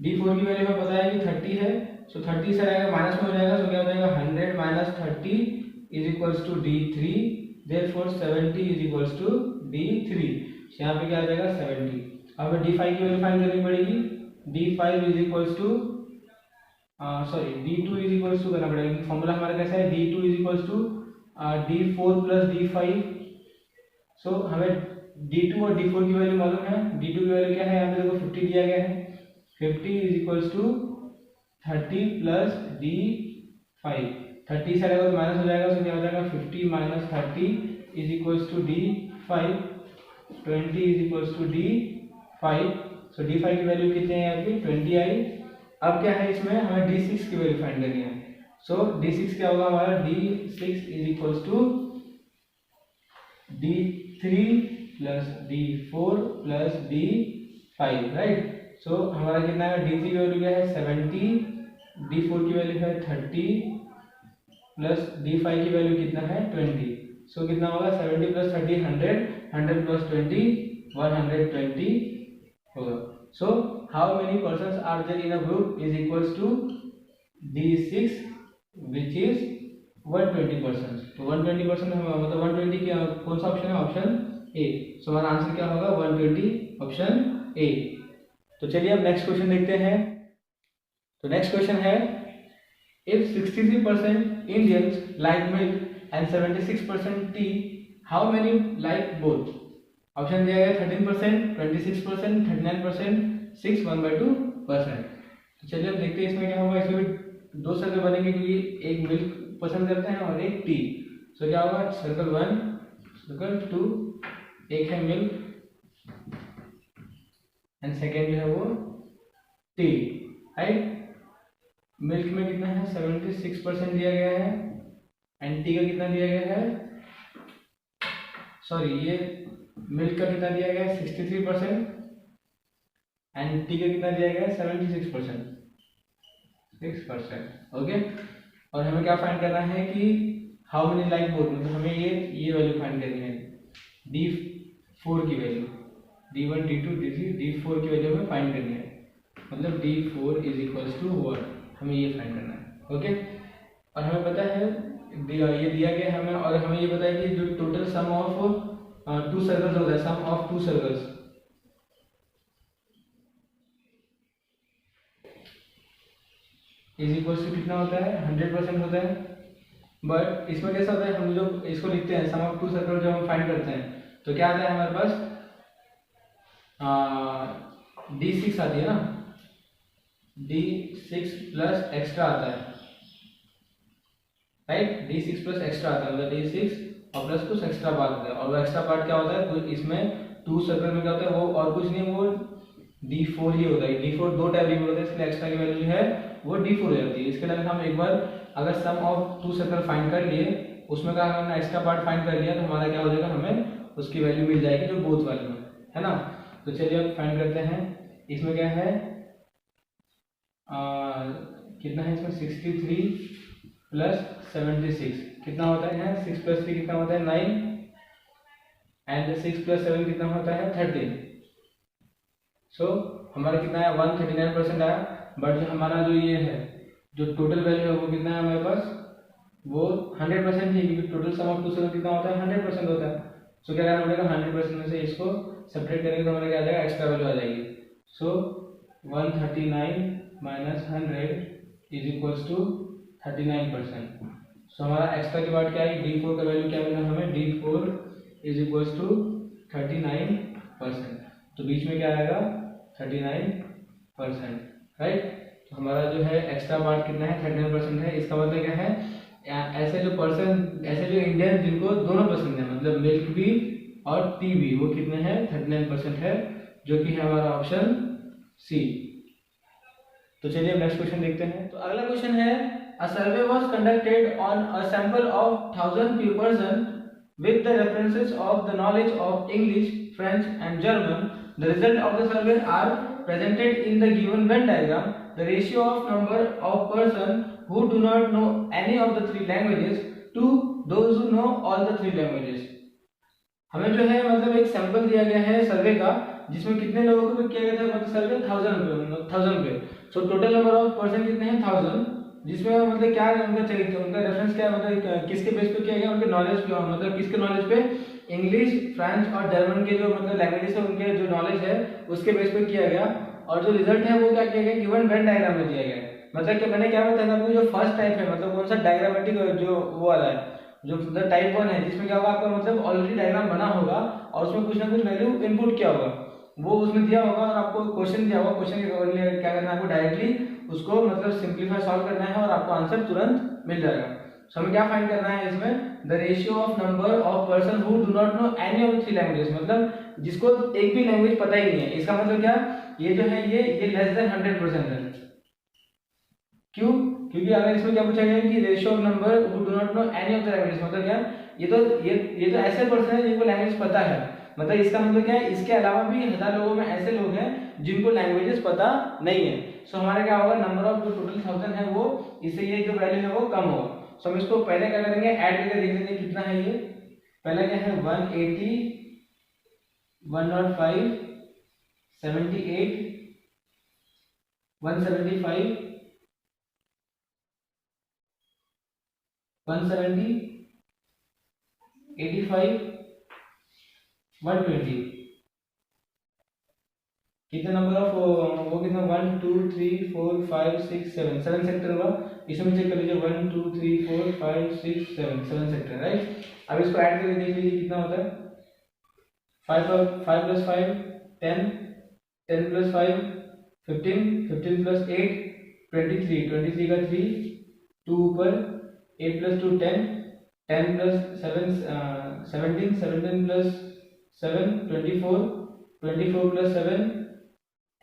D4 की वैल्यू हमें पता है कि 30 है। सो 30 से आएगा माइनस में हो जाएगा, सो क्या हो जाएगा 100 minus 30 is equals to D3, therefore 70 is equals to D3। यहाँ पे क्या आ जाएगा 70। अब हमें D5 की वैल्यू फाइंड करनी पड़ेगी, D5 is equals to sorry D2 is equals to करना पड़ेगा, फॉर्मूला हमारा कैसा है D2 is equals to D4 plus D5। So हमें D2 और D4 की वैल्यू मालूम है, D2 की वैल्यू क्या है यहाँ पे देखो 50 दिया गया है, 50 is equals to 30 plus D5, 30 से अगर माइनस हो जाएगा तो क्या हो जाएगा 50 minus 30 is equals to D5, 20 is equals to D5। So D5 की वैल्यू कितनी है आपकी 20 आई। अब क्या है इसमें हमें D6 की वैल्यू फाइंड करनी है। सो D6 क्या होगा हमारा D6 is equals to D3 plus D4 plus D5, right. So हमारा कितना है D3 की वैल्यू क्या है 70, D4 की वैल्यू है 30 प्लस D5 की वैल्यू कितना है 20। सो कितना होगा 70 प्लस 30 100, 100 प्लस 20 120 होगा। So how many persons are there in a group is equals to D6 which is 120 person. तो 120 पर्सन मतलब 120 क्या कौन सा ऑप्शन है ऑप्शन ए। सो हमारा आंसर क्या होगा 120 ऑप्शन ए। तो चलिए अब नेक्स्ट क्वेश्चन देखते हैं। तो नेक्स्ट क्वेश्चन है if 63% Indians like milk and 76% tea, how many like both? Option दिया गया 13%, 26%, 39%, 6 1/2%। तो चलिए अब देखते हैं इसमें क्या होगा। इसमें दो सर्कल बनेंगे क्योंकि एक मिल्क पसंद करते हैं और एक टी। सो क्या होगा सर्कल 1 सर्कल 2, एक है मिल्क एंड सेकेंड जो है वो टी, राइट। मिल्क में कितना है 76% दिया गया है एंड टी का कितना दिया गया है, सॉरी ये मिल्क का कितना दिया गया है 63% एंड टी का कितना दिया गया है 76%, 6%, ओके। और हमें क्या फाइंड करना है कि हाउ मेनी लाइक बोथ, मतलब हमें ये वैल्यू फाइंड करनी है D4 की value, D1 D2 D3 D4 की वैल्यू हमें फाइंड करनी है। मतलब D4 is equals to what, हमें ये फाइंड करना है, ओके। और हमें पता है ये दिया गया है हमें, और हमें ये पता है कि जो total sum of two circles होता है, sum of two circles is equals to कितना होता है 100% होता है। बट इसमें कैसा होता है हम जो इसको लिखते हैं सम ऑफ टू सर्कल जो हम फाइंड करते हैं तो क्या आता है हमारे पास D6 आती है ना, D6 प्लस एक्स्ट्रा आता है, राइट। D6 प्लस एक्स्ट्रा आता है, मतलब D6 और प्लस कुछ एक्स्ट्रा पार्ट होता है। और वो एक्स्ट्रा पार्ट क्या होता है तो इसमें टू सर्कल में क्या होता है वो और कुछ नहीं, वो D4 ही होता है। D4 दो टाइप की होता है, इसलिए एक्स्ट्रा की वैल्यू जो है वो D4 हो जाती है। इसके लिए हम एक बार अगर सम ऑफ टू सर्कल फाइंड कर लिए, उसमें का हमने एक्स्ट्रा पार्ट फाइंड कर लिया तो हमारा क्या हो जाएगा, हमें उसकी वैल्यू मिल जाएगी जो बोथ वाले में है ना। तो चलिए अब फाइंड करते हैं। इसमें क्या है कितना है इसमें 63 प्लस 76 कितना होता है 6 प्लस 3 कितना होता है 9 एंड 6 प्लस 7 कितना होता है 13। सो हमारा कितना है 139% आया। बट जो हमारा जो ये है जो टोटल वैल्यू है वो कितना है हमारे पास, वो 100% ही, क्योंकि total sum of two circle कितना होता है 100% होता है। सो क्या करना पड़ेगा 100% में से इसको सेपरेट करेंगे तो हमारा क्या आ जाएगा एक्स्ट्रा वैल्यू आ जाएगी। सो 139 माइनस 100 इज इक्वल्स टू 39%। सो हमारा एक्स्ट्रा की बात क्या है D4 का वैल्यू क्या मिला हमें, D4 इज इक्वल्स टू 39%। तो बीच में क्या आएगा 39%, राइट। तो हमारा जो है एक्स्ट्रा पार्ट कितना है 39% है। इसका मतलब क्या है ऐसे जो पर्सन, ऐसे जो इंडियन जिनको दोनों पसंद है, मतलब मिल्क भी और टी भी, वो कितने हैं 39% है, जो कि है हमारा ऑप्शन सी। तो चलिए नेक्स्ट क्वेश्चन देखते हैं। तो अगला क्वेश्चन है a survey was conducted on a sample of 1000 person with the references of the knowledge of English, French and German. The result of the survey are presented in the given Venn diagram. The ratio of number of person who do not know any of the three languages to those who know all the three languages. हमें जो है मतलब एक सैंपल दिया गया है सर्वे का, जिसमें कितने लोगों को किया गया था मतलब सर्वे 1000 पे। सो टोटल नंबर ऑफ पर्सन कितने हैं 1000, जिसमें मतलब क्या उनका रेफरेंस क्या मतलब किसके बेस पे किया गया, उनके नॉलेज पे, मतलब किसके नॉलेज पे, इंग्लिश फ्रेंच और जर्मन के जो मतलब लैंग्वेजेस है उनके जो नॉलेज है उसके बेस पे किया गया। और जो रिजल्ट है वो क्या किया गया गिवन वेन डायग्राम में दिया गया। मतलब कि मैंने क्या बताया आपको, जो फर्स्ट टाइप है मतलब कौन सा डायग्रामेटिक जो वो वाला है, जो टाइप 1 है, जिसमें क्या होगा आपका मतलब ऑलरेडी डायग्राम बना होगा और उसमें कुछ ना कुछ वैल्यू इनपुट किया होगा, वो उसमें दिया होगा और आपको क्वेश्चन दिया होगा, क्वेश्चन के अकॉर्डिंग क्या करना है आपको डायरेक्टली उसको मतलब सिंपलीफाई सॉल्व करना है और आपको आंसर तुरंत मिल जाएगा। सो हमें क्या फाइंड करना है इसमें the ratio of number of person who do not know any of three languages, मतलब जिसको एक भी लैंग्वेज पता ही नहीं है। इसका मतलब क्या, ये जो है ये लेस देन 100% है। क्यों? क्योंकि अगर इसमें क्या पूछा गया है कि ratio of number who do not know any of the languages, मतलब क्या, ये तो ऐसे पर्सन है जिनको लैंग्वेज पता है, मतलब इसका मतलब क्या है, इसके अलावा भी 1000 लोगों में ऐसे लोग हैं जिनको लैंग्वेजेस पता नहीं है। सो हमारा क्या होगा, नंबर ऑफ जो टोटल 1000 है वो, इससे ये जो वैल्यू है वो कम होगा। सो हम इसको पहले क्या करेंगे, ऐड करके देख लेते हैं कितना है ये। पहला क्या है 180, 105, 78, 175, 170, 85, 120। कितने नंबर ऑफ वो कितना 1 2 3 4 5 6 7 7 सेक्टर होगा। इसमें चेक कर लीजिए 1 2 3 4 5 6 7 7 सेक्टर, राइट। अब इसको ऐड करके देख लीजिए कितना होता है। 5 प्लस 5 10, 10 प्लस 5 15, 15 प्लस 8 23, 23 का 3 2 ऊपर, 8 plus 2 10, 10 plus 7 17, 17 plus 7 24, 24 plus 7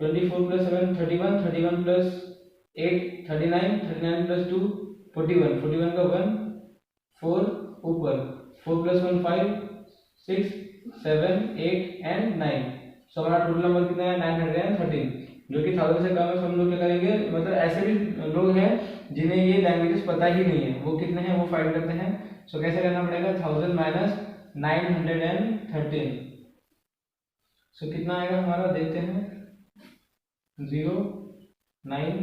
24 plus 7 31, 31 plus 8 39, 39 plus 2 41, 41 का 1 4 ऊपर, 4 प्लस 1 5 6 7 8 एंड 9। सो हमारा टोटल नंबर कितना है 913, जो कि 1000 से कम है। हम लोग क्या करेंगे, मतलब ऐसे भी लोग हैं जिन्हें ये लैंग्वेजेस पता ही नहीं है, वो कितने हैं वो फाइंड करते हैं। सो कैसे करना पड़ेगा, 1000 माइनस 913। सो कितना आएगा हमारा, देखते हैं 0 9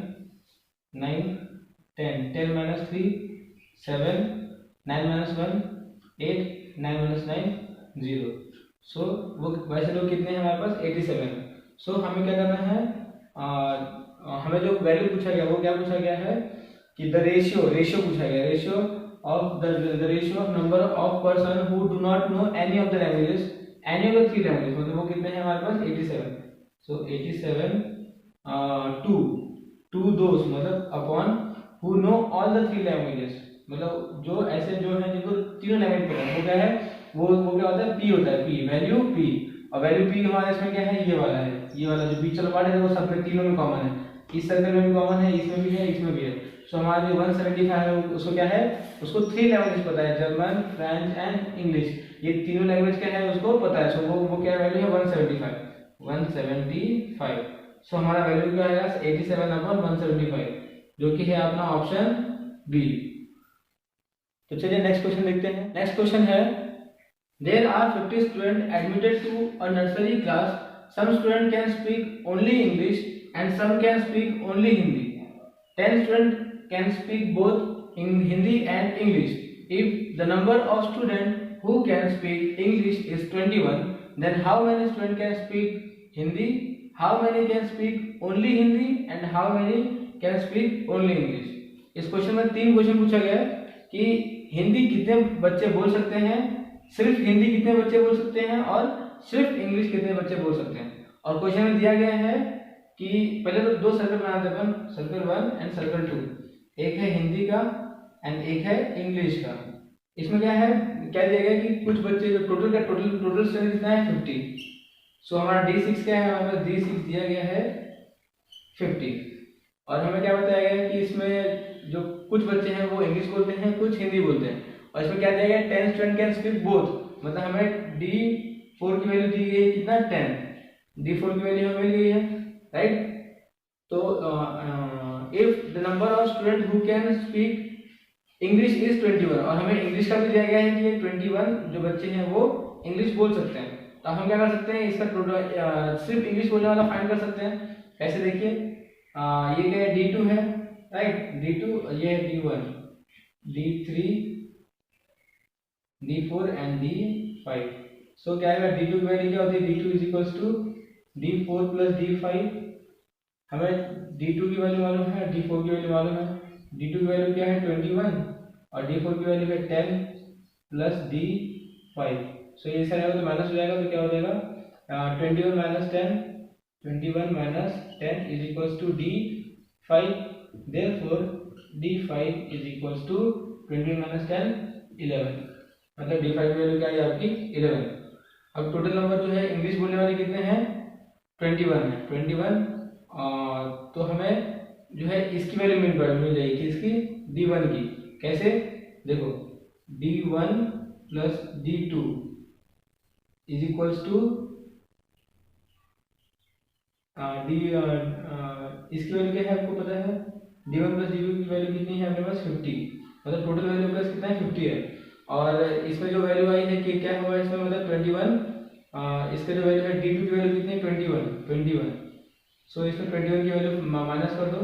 9 10, 10 माइनस 3 7, 9 माइनस 1 8, 9 माइनस 9 0। सो वो वैसे लोग कितने हैं हमारे पास 87। सो हमें क्या करना है, हमें जो वैल्यू पूछा गया वो क्या पूछा गया है कि द रेशियो पूछा गया, ratio of the ratio of number of person who do not know any of the languages, any of the three languages, मतलब वो कितने हैं हमारे पास 87। सो 87 टू दोस मतलब upon who know all the three languages, मतलब जो ऐसे जो हैं जिनको तीनों लैंग्वेज पता है, वो क्या है, वो क्या होता है, पी होता है, पी वैल्यू पी। और वैल्यू पी हमारे इसमें क्या है, ये वाला है, ये वाला जो बीच वाला पार्ट है वो सब में तीनों में कॉमन है, इस सर्कल में भी कॉमन है, इसमें भी है, इसमें भी है। सो हमारा जो 175 है उसको क्या है, उसको थ्री लैंग्वेज पता है, जर्मन फ्रेंच एंड इंग्लिश, ये तीनों लैंग्वेज क्या है उसको पता है। सो वो क्या वैल्यू है 175। सो हमारा वैल्यू क्या आएगा 87/175, जो कि है अपना ऑप्शन बी। तो चलिए नेक्स्ट क्वेश्चन देखते हैं। नेक्स्ट क्वेश्चन है, there are 50 student admitted to a nursery class, some student can speak only English and some can speak only Hindi, 10 student can speak both in Hindi and English. If the number of student who can speak English is 21, then how many student can speak Hindi, how many can speak only Hindi and how many can speak only English। इस क्वेश्चन में 3 क्वेश्चन पूछा गया है कि हिंदी कितने बच्चे बोल सकते हैं, सिर्फ हिंदी कितने बच्चे बोल सकते हैं और सिर्फ इंग्लिश कितने बच्चे बोल सकते हैं। और क्वेश्चन में दिया गया है कि पहले तो 2 सर्कल बनाते हैं, सर्कल 1 एंड सर्कल 2, एक है हिंदी का एंड एक है इंग्लिश का। इसमें क्या है, क्या दिया गया कि कुछ बच्चे जो टोटल स्टूडेंट कितना है 50। सो हमारा D6 क्या है, हमारे पास D6 दिया गया है 50। और हमें क्या बताया गया कि इसमें जो कुछ बच्चे हैं वो इंग्लिश बोलते हैं, कुछ हिंदी बोलते हैं। और इसमें क्या दिया गया 10 स्टूडेंट कैन स्पीक बोथ, मतलब हमें D4 की वैल्यू दी गई है कितना 10, D4 की वैल्यू हमें मिल गई है, राइट। तो if the number of student who can speak English is 21, और हमें इंग्लिश का भी दिया गया है कि 21 जो बच्चे हैं वो इंग्लिश बोल सकते हैं। तो हम क्या कर सकते हैं, इसका सिर्फ इंग्लिश बोलने वाला फाइंड कर सकते हैं। कैसे देखिए, ये क्या है D2 है, राइट, D2, ये है D1, D3, D4 and D5। सो क्या है D2 की वैल्यू क्या होती है, D2 is equals to D4 plus D5। हमें D2 की वैल्यू मालूम है, D4 की वैल्यू मालूम है। D2 की वैल्यू क्या है 21 और D4 की वैल्यू है 10 प्लस D5। सो ये सारा तो माइनस हो जाएगा, तो क्या हो जाएगा 21 minus 10, 21 minus 10 is equals to D5। Therefore D5 is equals to 21 minus 10 11। मतलब D5 की वैल्यू क्या है आपकी 11। अब टोटल नंबर जो है इंग्लिश बोलने वाले कितने हैं 21 है 21। तो हमें जो है इसकी वैल्यू मिल जाएगी इसकी D1 की। कैसे देखो D1 plus D2 is equals to इसकी वैल्यू क्या है आपको पता है D1 प्लस D2 की वैल्यू कितनी है अपने पास 50। मतलब टोटल वैल्यू प्लस कितना है 50 है। और इसमें जो वैल्यू आई है कि क्या होगा इसमें मतलब 21। इसका जो वैल्यू है D2 की वैल्यू कितनी है 21। सो इसमें 21 की वैल्यू माइनस कर दो।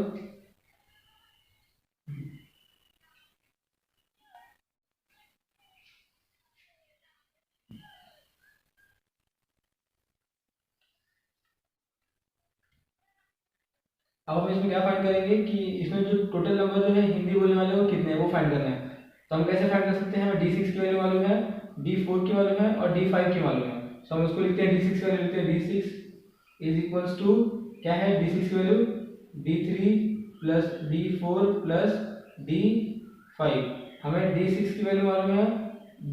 अब हम इसमें क्या फाइंड करेंगे कि इसमें जो टोटल नंबर जो है हिंदी बोलने वाले वो कितने हैं वो फाइंड करना है। तो हम कैसे फाइंड कर सकते हैं हमें D6 की वैल्यू मालूम है D4 की मालूम है और D5 की मालूम है। सो हम उसको लिखते हैं D6 की वैल्यू लिखते हैं D6 इज इक्वल्स टू क्या है D6 की value D3 plus D4 plus D5। हमें D6 की वैल्यू मालूम है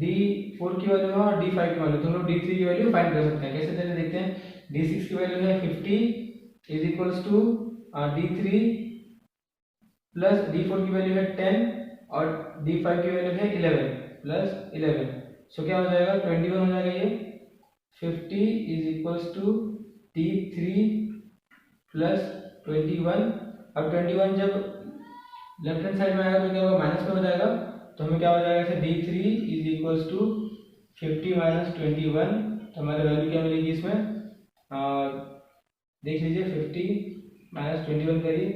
D4 की वैल्यू है और D5 की मालूम है तो हम लोग D3 की वैल्यू फाइंड कर सकते हैं। कैसे कैसे देखते हैं D6 की वैल्यू है 50 is equals to D3 plus D4 की वैल्यू है 10 और D5 की वैल्यू है 11 प्लस 11। सो क्या हो जाएगा 21 हो जाएगा ये 50 is equals to D3 plus 21। अब 21 जब लेफ्ट हैंड साइड में आएगा तो क्या होगा माइनस में हो जाएगा। तो हमें क्या हो जाएगा ऐसे D3 is equals to 50 minus 21। तो हमारी वैल्यू क्या मिलेगी इसमें देख लीजिए 50 माइनस 21 करिए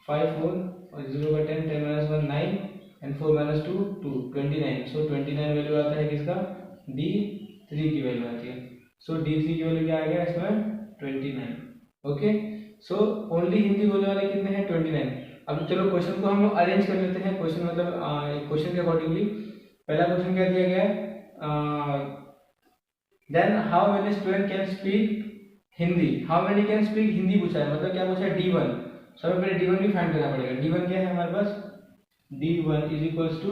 5 4 और 0 का 10 10 minus 1 9 and 4 minus 2 2 29। So 29 value आता है किसका D3 की वैल्यू आती है। सो D3 की वैल्यू क्या आ गया इसमें 29। ओके सो ओनली हिंदी बोलने वाले कितने हैं 29। अब चलो क्वेश्चन को हम अरेंज कर लेते हैं। क्वेश्चन मतलब क्वेश्चन के अकॉर्डिंगली पहला क्वेश्चन क्या दिया गया है then how many student can speak Hindi. How many can speak Hindi पूछा है मतलब क्या पूछा है D1। सो हमें पहले D1 भी फाइंड करना पड़ेगा। D1 क्या है हमारे पास D1 is equals to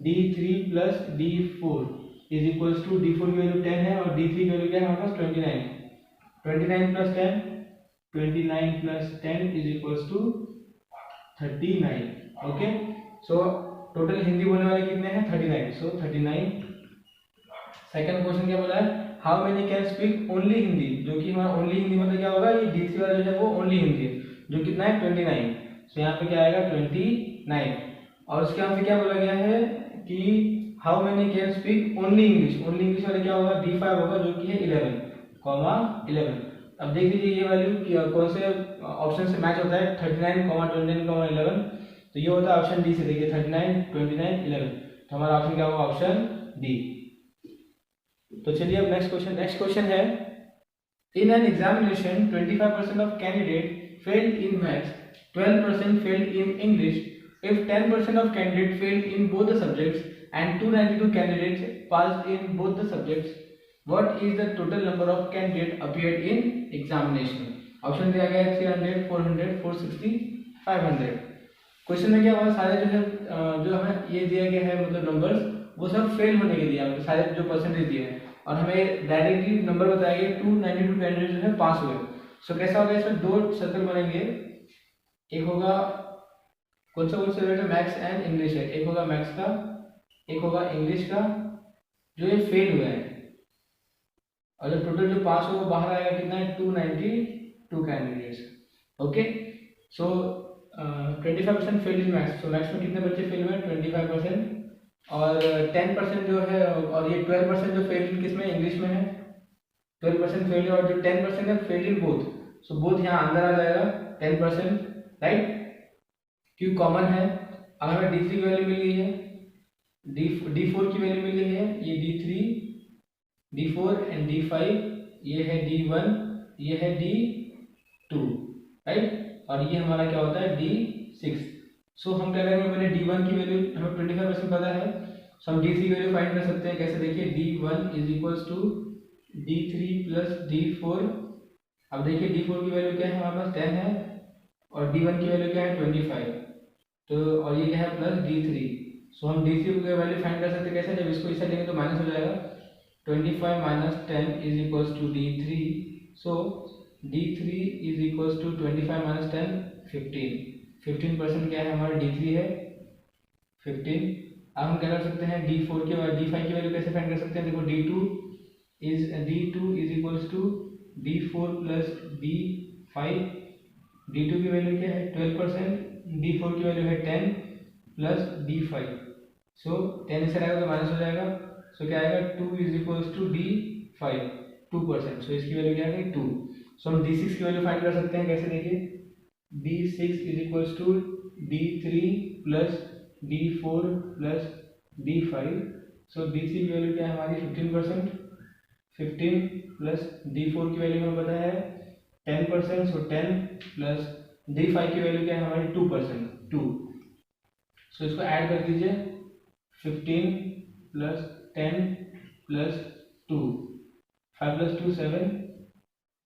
D3 plus D4 is equals to D4 की वैल्यू 10 है और D3 की वैल्यू क्या है हमारे पास 29 plus 10 29 plus 10 is equals to 39। Okay so total Hindi बोलने वाले कितने हैं 39। सो 39। सेकंड क्वेश्चन क्या बोला है how many can speak only Hindi जो कि हमारा ओनली हिंदी मतलब क्या होगा ये D3 वाला जो है वो ओनली हिंदी है जो कितना है 29। सो यहाँ पे क्या आएगा 29। और उसके यहाँ पे क्या बोला गया है कि how many can speak only English. Only English वाले क्या होगा D5 होगा जो कि है 11 अब देख लीजिए ये वैल्यू कौन से ऑप्शन से मैच होता है 39 29 11। तो ये होता है ऑप्शन डी से। देखिए 39 29 11 तो हमारा ऑप्शन क्या होगा ऑप्शन डी। तो चलिए अब नेक्स्ट क्वेश्चन है in an examination 25% of candidate failed in maths, 12% failed in English. If 10% of candidates failed in both the subjects and 292 candidates passed in both the subjects, what is the total number of candidates appeared in examination? Option दिया गया है 300, 400, 460, 500। क्वेश्चन में क्या हुआ सारे जो है जो हमें ये दिया गया है मतलब नंबर्स वो सब फेल होने के दिया है सारे जो परसेंटेज दिए हैं और हमें डायरेक्टली नंबर बताया गया 292 कैंडिडेट जो है पास हुए। सो कैसा होगा इसमें दो सर्कल बनेंगे। एक होगा कौन सा रिलेटेड मैथ्स एंड इंग्लिश है। एक होगा मैथ्स का एक होगा इंग्लिश का जो ये फेल हुआ है और जो टोटल जो पास हुआ वो बाहर आएगा कितना है 292 candidates. Okay so 25% fail in maths. तो मैथ्स में कितने बच्चे फेल हुए 25% और 10% जो है और ये 12% जो फेल इन किसमें इंग्लिश में है 12% फेल और जो 10% है fail in both. So both यहाँ अंदर आ जाएगा 10% राइट क्योंकि कॉमन है। अब हमें D3 की वैल्यू मिल गई है D4 की वैल्यू मिल गई है ये D3 D4 एंड D5 ये है D1 ये है D2 राइट और ये हमारा क्या होता है D6। सो हम क्या करेंगे पहले D1 की वैल्यू हमें 25% पता है सो हम D3 की वैल्यू फाइंड कर सकते हैं। कैसे देखिए D1 is equals to D3 plus D4। अब देखिए D4 की वैल्यू क्या है हमारे पास 10 है और D1 की वैल्यू क्या है 25। तो और ये क्या है प्लस D3 सो हम डी थ्री की वैल्यू फाइंड कर सकते हैं कैसे, जब इसको इसे लेंगे तो माइनस हो जाएगा, 25 minus 10 is equals to D three. So D three is equals to 25 minus 10 15। 15% क्या है हमारा डी थ्री है 15। अब हम क्या कर सकते हैं डी फोर की डी फाइव की वैल्यू कैसे फाइंड कर सकते हैं, देखो D two is equals to D four plus D five. D two की वैल्यू क्या है 12%, डी फोर की वैल्यू है 10 प्लस डी फाइव। सो 10 इसे आएगा तो माइनस हो जाएगा, सो क्या आएगा 2 is equals to D five 2%। So इसकी वैल्यू क्या आएगी 2। सो हम डी सिक्स की वैल्यू फाइंड कर सकते हैं कैसे, देखिए D six is equals to D three plus D four plus D five. So D three की वैल्यू क्या है हमारी 15%, 15 प्लस डी फोर की वैल्यू हमें पता है 10%, सो 10 प्लस डी फाइव की वैल्यू क्या है हमारी 2%, 2। सो इसको ऐड कर दीजिए 15 प्लस 10 प्लस 2, 5 प्लस 2 7,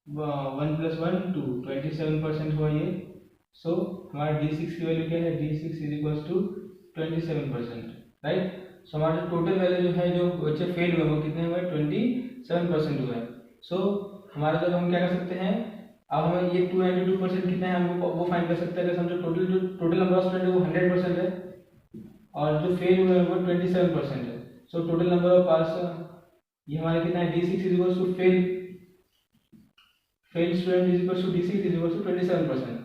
1 प्लस 1 2, 27% हुआ ये। सो हमारा डी सिक्स की वैल्यू क्या है, D six is equals to 27%, right. So हमारा टोटल वैल्यू जो है जो बच्चे फेल हुए वो कितने हुए 27% हुए। सो हमारा जब हम क्या कर सकते हैं, अब हमें ये 292% कितना है हम वो फाइंड कर सकते हैं। समझो टोटल नंबर ऑफ स्टूडेंट वो 100% है और जो फेल हुए हैं वो 27% है। सो टोटल नंबर ऑफ पास ये हमारा कितना है, D six is equals to fail student is equals to D six is equals to 27%।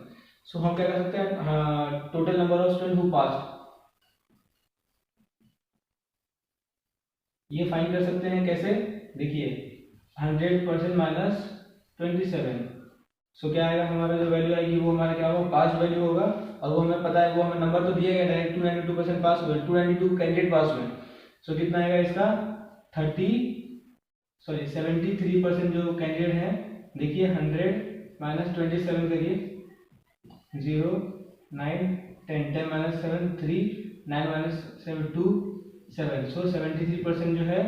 So हम क्या कर सकते हैं total number of student who pass ये फाइंड कर सकते हैं कैसे, देखिए 100% माइनस 27। सो क्या आएगा हमारा जो वैल्यू आएगी वो हमारा क्या होगा पास वैल्यू होगा, और वो हमें पता है वो हमें नंबर तो दिया गया डायरेक्ट 292% पास हुए, 292 कैंडिडेट पास हुए। सो कितना आएगा इसका 73% जो कैंडिडेट है, देखिए 100 माइनस 27 करिए 0 9 10 10 माइनस 7 3 9 माइनस 7 2 7। सो 73% जो है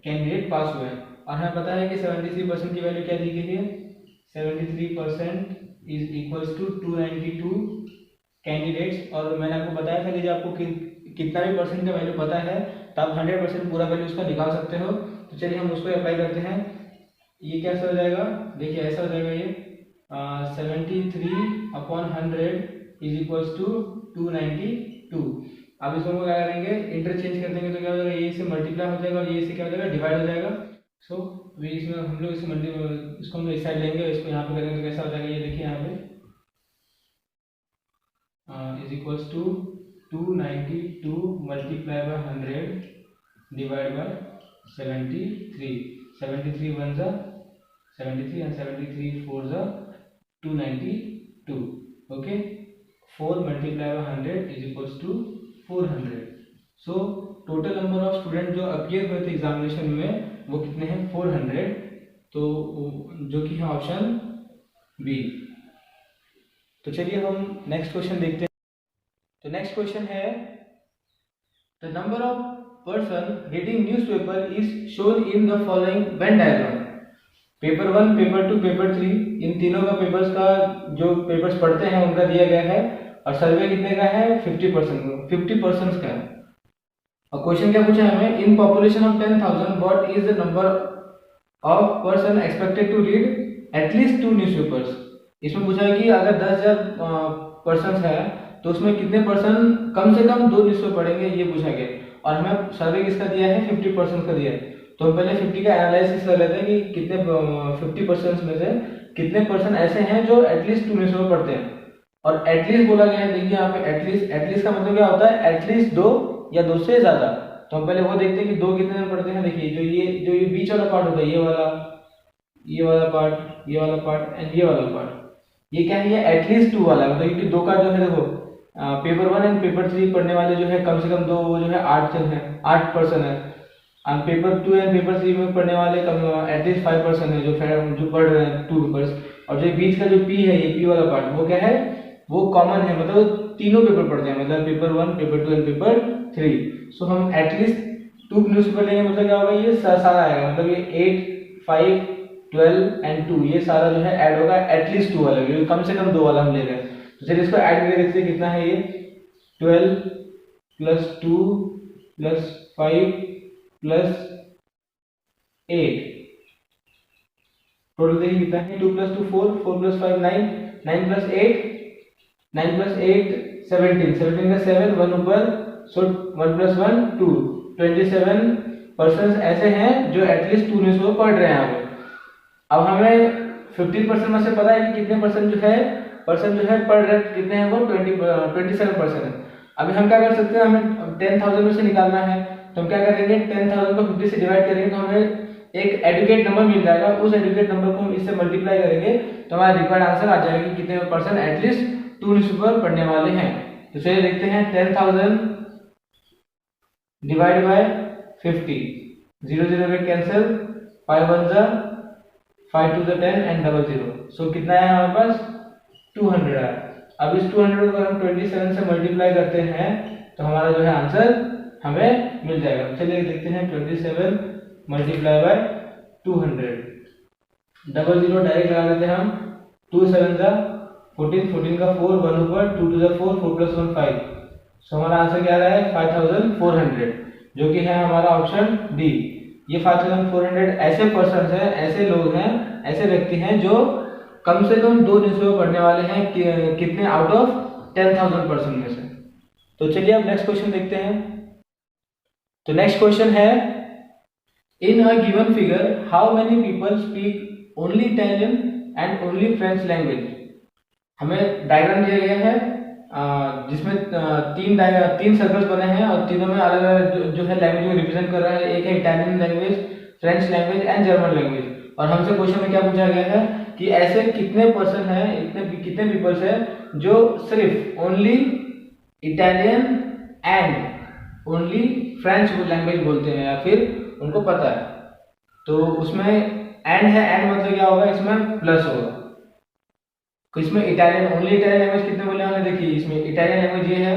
कैंडिडेट पास हुए हैं, और हमें पता है कि 73% की वैल्यू क्या दी गई है, 73% इज इक्वल्स टू 292 कैंडिडेट्स। और मैंने आपको बताया था कि जब आपको कितना भी परसेंट का वैल्यू पता है तो आप 100% पूरा वैल्यू उसका निकाल सकते हो। तो चलिए हम उसको अप्लाई करते हैं। ये कैसा हो जाएगा, देखिए ऐसा हो जाएगा ये 73/100 इज इक्वल्स टू 292। अब इसको हम क्या करेंगे इंटरचेंज कर देंगे तो क्या हो जाएगा, ये से मल्टीप्लाई हो जाएगा और ये से क्या हो जाएगा डिवाइड हो जाएगा। सो अभी इसमें हम लोग इसको हम इस साइड लेंगे, इसको यहाँ पे करेंगे तो कैसा हो जाएगा, ये देखिए यहाँ पे is equals to 292 multiply by 100 divide by 73। 73 1 जा 73 and 73 4 जा 292। Okay 4 multiply by 100 is equals to 400। So total number of student जो अपीयर हुए थे एग्जामिनेशन में वो कितने हैं 400, तो जो कि है ऑप्शन बी। तो चलिए हम नेक्स्ट क्वेश्चन देखते हैं। तो नेक्स्ट क्वेश्चन है the number of person reading newspaper is shown in the following Venn diagram. Paper 1, paper 2, paper 3 इन तीनों का पेपर्स का जो पेपर्स पढ़ते हैं उनका दिया गया है, और सर्वे कितने का है 50% का है। और क्वेश्चन क्या पूछा है हमें, in population of 10,000 what is the number of person expected to read at least 2 newspapers. इसमें पूछा है कि अगर 10,000 पर्सन है तो उसमें कितने पर्सन कम से कम 2 न्यूज़पेपर पढ़ेंगे, ये पूछा गया। और हमें सर्वे किसका दिया है 50% का दिया है। तो हम पहले 50 का एनालिसिस कर लेते हैं कि कितने 50% में से कितने पर्सन ऐसे हैं जो एटलीस्ट 2 न्यूज़पेपर पढ़ते हैं। और एटलीस्ट बोला गया है, देखिए यहाँ पे एटलीस्ट का मतलब क्या होता है, एटलीस्ट 2 या 2 से ज्यादा। तो हम पहले वो देखते हैं कि 2 कितने में पढ़ते हैं। देखिए जो ये बीच वाला पार्ट होता है, ये वाला पार्ट, ये वाला पार्ट एंड ये वाला पार्ट, ये क्या है, ये एटलीस्ट 2 वाला है। मतलब क्योंकि 2 का जो है देखो पेपर 1 एंड पेपर 3 पढ़ने वाले जो है कम से कम 2 वो जो है 8 पर्सन है, और पेपर 2 एंड पेपर 3 में पढ़ने वाले कम एटलीस्ट 5% है जो पढ़ रहे हैं 2 पेपर्स। और जो बीच का जो पी है, ये पी वाला पार्ट वो क्या है, वो कॉमन है, मतलब तीनों पेपर पढ़ते हैं, मतलब पेपर 1, पेपर 2 एंड पेपर 3। सो हम एटलीस्ट 2 न्यूज़पेपर लेंगे, मतलब क्या होगा, ये सारा आएगा, मतलब ये 8, 5, 12 एंड 2 ये सारा जो है ऐड होगा एटलीस्ट 2 वाला, क्योंकि कम से कम 2 वाला हम ले रहे हैं। तो चलिए इसको ऐड करके देखते हैं कितना है, ये 12 + 2 प्लस 5 प्लस 8, टोटल देखिए कितना है, 2 प्लस 2 4, 4 प्लस 5 9, 9 प्लस 8, 9 प्लस 8 17, 17 का 7 1 ऊपर, सो 1 प्लस 1 2, 27 पर्सन ऐसे हैं जो एटलीस्ट 2 न्यूज़पेपर पढ़ रहे हैं यहाँ पे। अब हमें 15% में से पता है कि कितने पर्सन जो है पढ़ रहे हैं, कितने हैं वो 27% है। अभी हम क्या कर सकते हैं, हमें 10,000 में से निकालना है, तो हम क्या करेंगे 10,000 को 50 से डिवाइड करेंगे तो हमें एक एडुकेट नंबर मिल जाएगा, उस एडुकेट नंबर को हम इससे मल्टीप्लाई करेंगे तो हमारा रिक्वायर्ड आंसर आ जाएगा कि कितने पर्सन एटलीस्ट 2 न्यूज़पेपर पढ़ने वाले हैं। तो चलिए देखते हैं 10,000 डिवाइड बाय 50, 0 0 के कैंसिल, 5 1 जा 5 2 जा 10 एंड डबल 0, सो कितना है हमारे पास 200 है। अब इस 200 को हम 27 से मल्टीप्लाई करते हैं तो हमारा जो है आंसर हमें मिल जाएगा। चलिए देखते हैं 27 मल्टीप्लाई बाय 200, डबल 0 डायरेक्ट लगा देते हैं हम, 2 7 जा 14, 14 का 4 1 ऊपर, 2 2 जा 4, 4 प्लस 1 5, सो हमारा आंसर क्या आ रहा है 5400, जो कि है हमारा ऑप्शन डी। ये 5400 ऐसे पर्सन है, ऐसे लोग हैं, ऐसे व्यक्ति हैं जो कम से कम 2 न्यूज़पेपर पढ़ने वाले हैं, कितने आउट ऑफ 10,000 पर्सन में से। तो चलिए अब नेक्स्ट क्वेश्चन देखते हैं। तो नेक्स्ट क्वेश्चन है, in a given figure how many people speak only Italian and only French language. हमें डायग्राम दिया गया है जिसमें तीन सर्कल्स बने हैं और तीनों में अलग अलग जो है लैंग्वेज को रिप्रेजेंट कर रहा है। एक है Italian language, French language and German language. और हमसे क्वेश्चन में क्या पूछा गया है कि ऐसे कितने पर्सन हैं, कितने पीपल्स हैं जो सिर्फ only Italian and only French language बोलते हैं या फिर उनको पता है। तो उसमें एंड है, एंड मतलब क्या होगा, इसमें प्लस होगा। तो इसमें इटालियन ओनली इटालियन लैंग्वेज कितने बोले हमने, देखिए इसमें इटालियन लैंग्वेज ये है,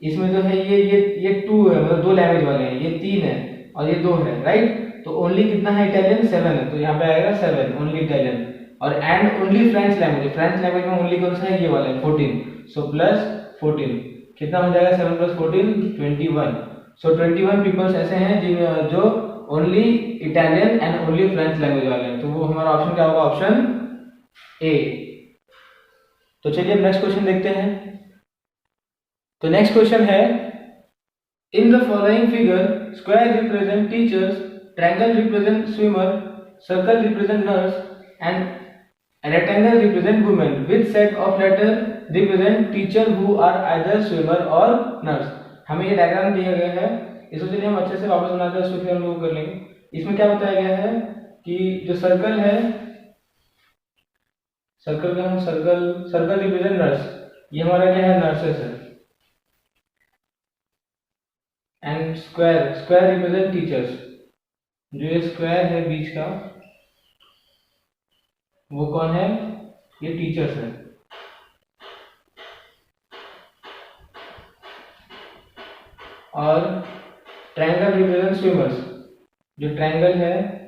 इसमें जो है ये 2 है, मतलब 2 लैंग्वेज वाले हैं, ये 3 है और ये 2 है, राइट। तो ओनली कितना है इटालियन 7 है, तो यहाँ पे आएगा 7 ओनली इटालियन। और and only French language, French language में ओनली कौन सा है, ये वाला है 14, सो प्लस 14 कितना हो जाएगा 7 प्लस 14 21। सो 21 पीपल्स ऐसे हैं जो only Italian and only French language वाले हैं। तो वो हमारा ऑप्शन क्या होगा, ऑप्शन ए। तो चलिए अब नेक्स्ट क्वेश्चन देखते हैं। तो नेक्स्ट क्वेश्चन है, in the following figure square represent teachers, triangle represent swimmer, circle represent nurse and rectangle represent women, which set of letter represent teacher who are either swimmer or nurse. हमें ये डायग्राम दिया गया है, इसको चलिए हम अच्छे से वापस बनाते हैं, उसको फिर हम लोग कर लेंगे। इसमें क्या बताया गया है कि जो सर्कल है, सर्कल का हम सर्कल रिप्रेजेंट नर्स, ये हमारा क्या है नर्सेस है। एंड स्क्वायर रिप्रेजेंट टीचर्स, जो ये स्क्वायर है बीच का वो कौन है, ये टीचर्स है। और ट्रायंगल रिप्रेजेंट स्विमर्स, जो ट्रायंगल है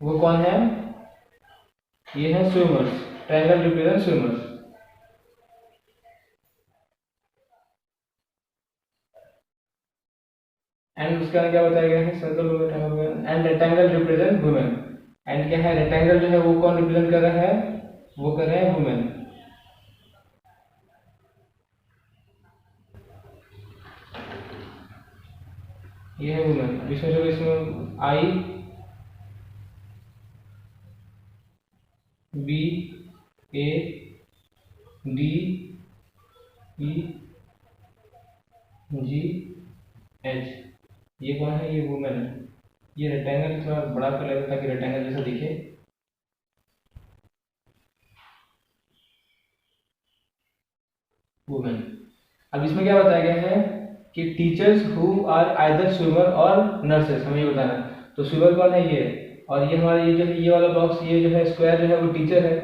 वो कौन है, ये है swimmers, triangle represent swimmers. And उसका क्या बताया गया है, circle and rectangle represent women. And क्या है, रेक्टेंगल जो है वो कौन रिप्रेजेंट कर रहा है, वो कर रहे हैं वुमेन। ये है वुमेन। इसमें I B A D E G H, ये कौन है, ये वुमेन है। ये रेक्टेंगल थोड़ा बड़ा कर लेते ताकि रेक्टेंगल जैसा दिखे। वुमेन। अब इसमें क्या बताया गया है कि teachers who are either swimmer or nurses, हमें ये बताना है। तो स्विमर कौन है, ये, और ये हमारा ये जो है ये वाला बॉक्स, ये जो है स्क्वायर जो है वो टीचर है।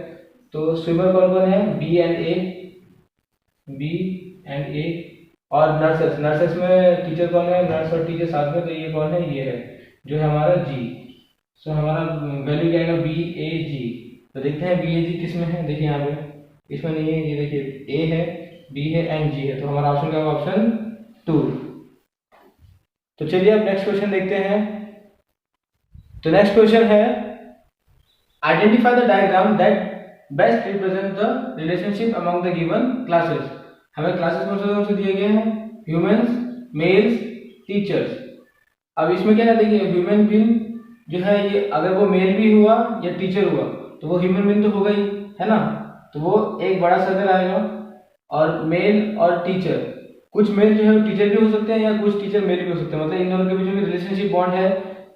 तो स्विमर कौन कौन है, बी एंड ए। और नर्सेस में टीचर कौन है, नर्स और टीचर साथ में, तो ये कौन है, ये है जो है हमारा जी। सो हमारा वैल्यू क्या आएगा, बी ए जी। तो देखते हैं बी ए जी किस में है, देखिए यहाँ पे इसमें नहीं है, ये देखिए ए है, बी है एंड जी है, तो हमारा ऑप्शन क्या होगा? ऑप्शन 2। तो चलिए अब नेक्स्ट क्वेश्चन देखते हैं। तो next question is identify the diagram that best represent the relationship among the given classes. हमें क्लासेस कौन से दिए गए हैं? Humans, males, teachers. अब इसमें क्या है, देखिए ह्यूमन बीइंग जो है ये अगर वो मेल भी हुआ या टीचर हुआ तो वो ह्यूमन बीइंग तो होगा ही, है ना। तो वो एक बड़ा सर्कल आएगा और मेल और टीचर, कुछ मेल जो है टीचर भी हो सकते हैं या कुछ टीचर मेल भी हो सकते हैं, मतलब इन दोनों के बीच में रिलेशनशिप बॉन्ड है,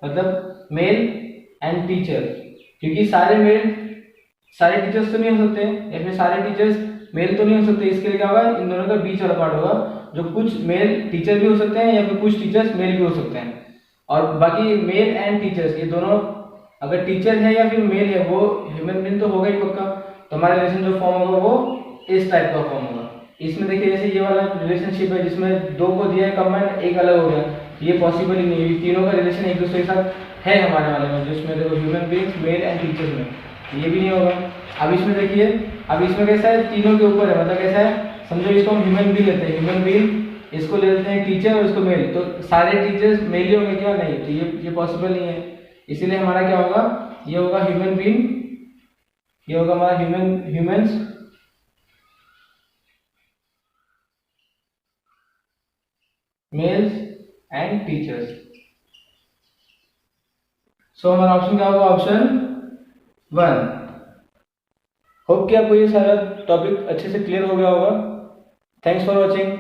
मतलब मेल एंड टीचर। क्योंकि सारे मेल सारे टीचर्स तो नहीं हो सकते या फिर सारे टीचर्स मेल तो नहीं हो सकते, इसके लिए क्या होगा? इन दोनों का बीच वाला पार्ट होगा, जो कुछ मेल टीचर भी हो सकते हैं या फिर कुछ टीचर्स मेल भी हो सकते हैं। और बाकी मेल एंड टीचर्स ये दोनों अगर टीचर है या फिर मेल है वो ह्यूमन बीइंग तो होगा ही पक्का। तो हमारा रिलेशन जो फॉर्म होगा वो इस टाइप का फॉर्म होगा। इसमें देखिए जैसे ये वाला रिलेशनशिप है जिसमें दो को दिया है कंबाइंड, एक अलग हो गया, ये पॉसिबल ही नहीं है। तीनों का रिलेशन एक दूसरे के साथ है हमारे वाले में, जिसमें देखो human beings, male and teachers में, ये भी नहीं होगा। अब इसमें देखिए, अब इसमें कैसा है? तीनों के ऊपर है, मतलब कैसा है? समझो इसको हम ह्यूमन बीइंग लेते हैं, ह्यूमन बीइंग इसको ले लेते हैं टीचर और इसको मेल, तो सारे टीचर्स मेल ही होंगे क्या? नहीं, तो ये पॉसिबल नहीं है। इसीलिए हमारा क्या होगा? ये होगा ह्यूमन बीइंग, ये होगा हमारा ह्यूमंस, मेल्स एंड टीचर्स। सो हमारा ऑप्शन क्या होगा? ऑप्शन 1। होप कि आपको ये सारा टॉपिक अच्छे से क्लियर हो गया होगा। Thanks for watching.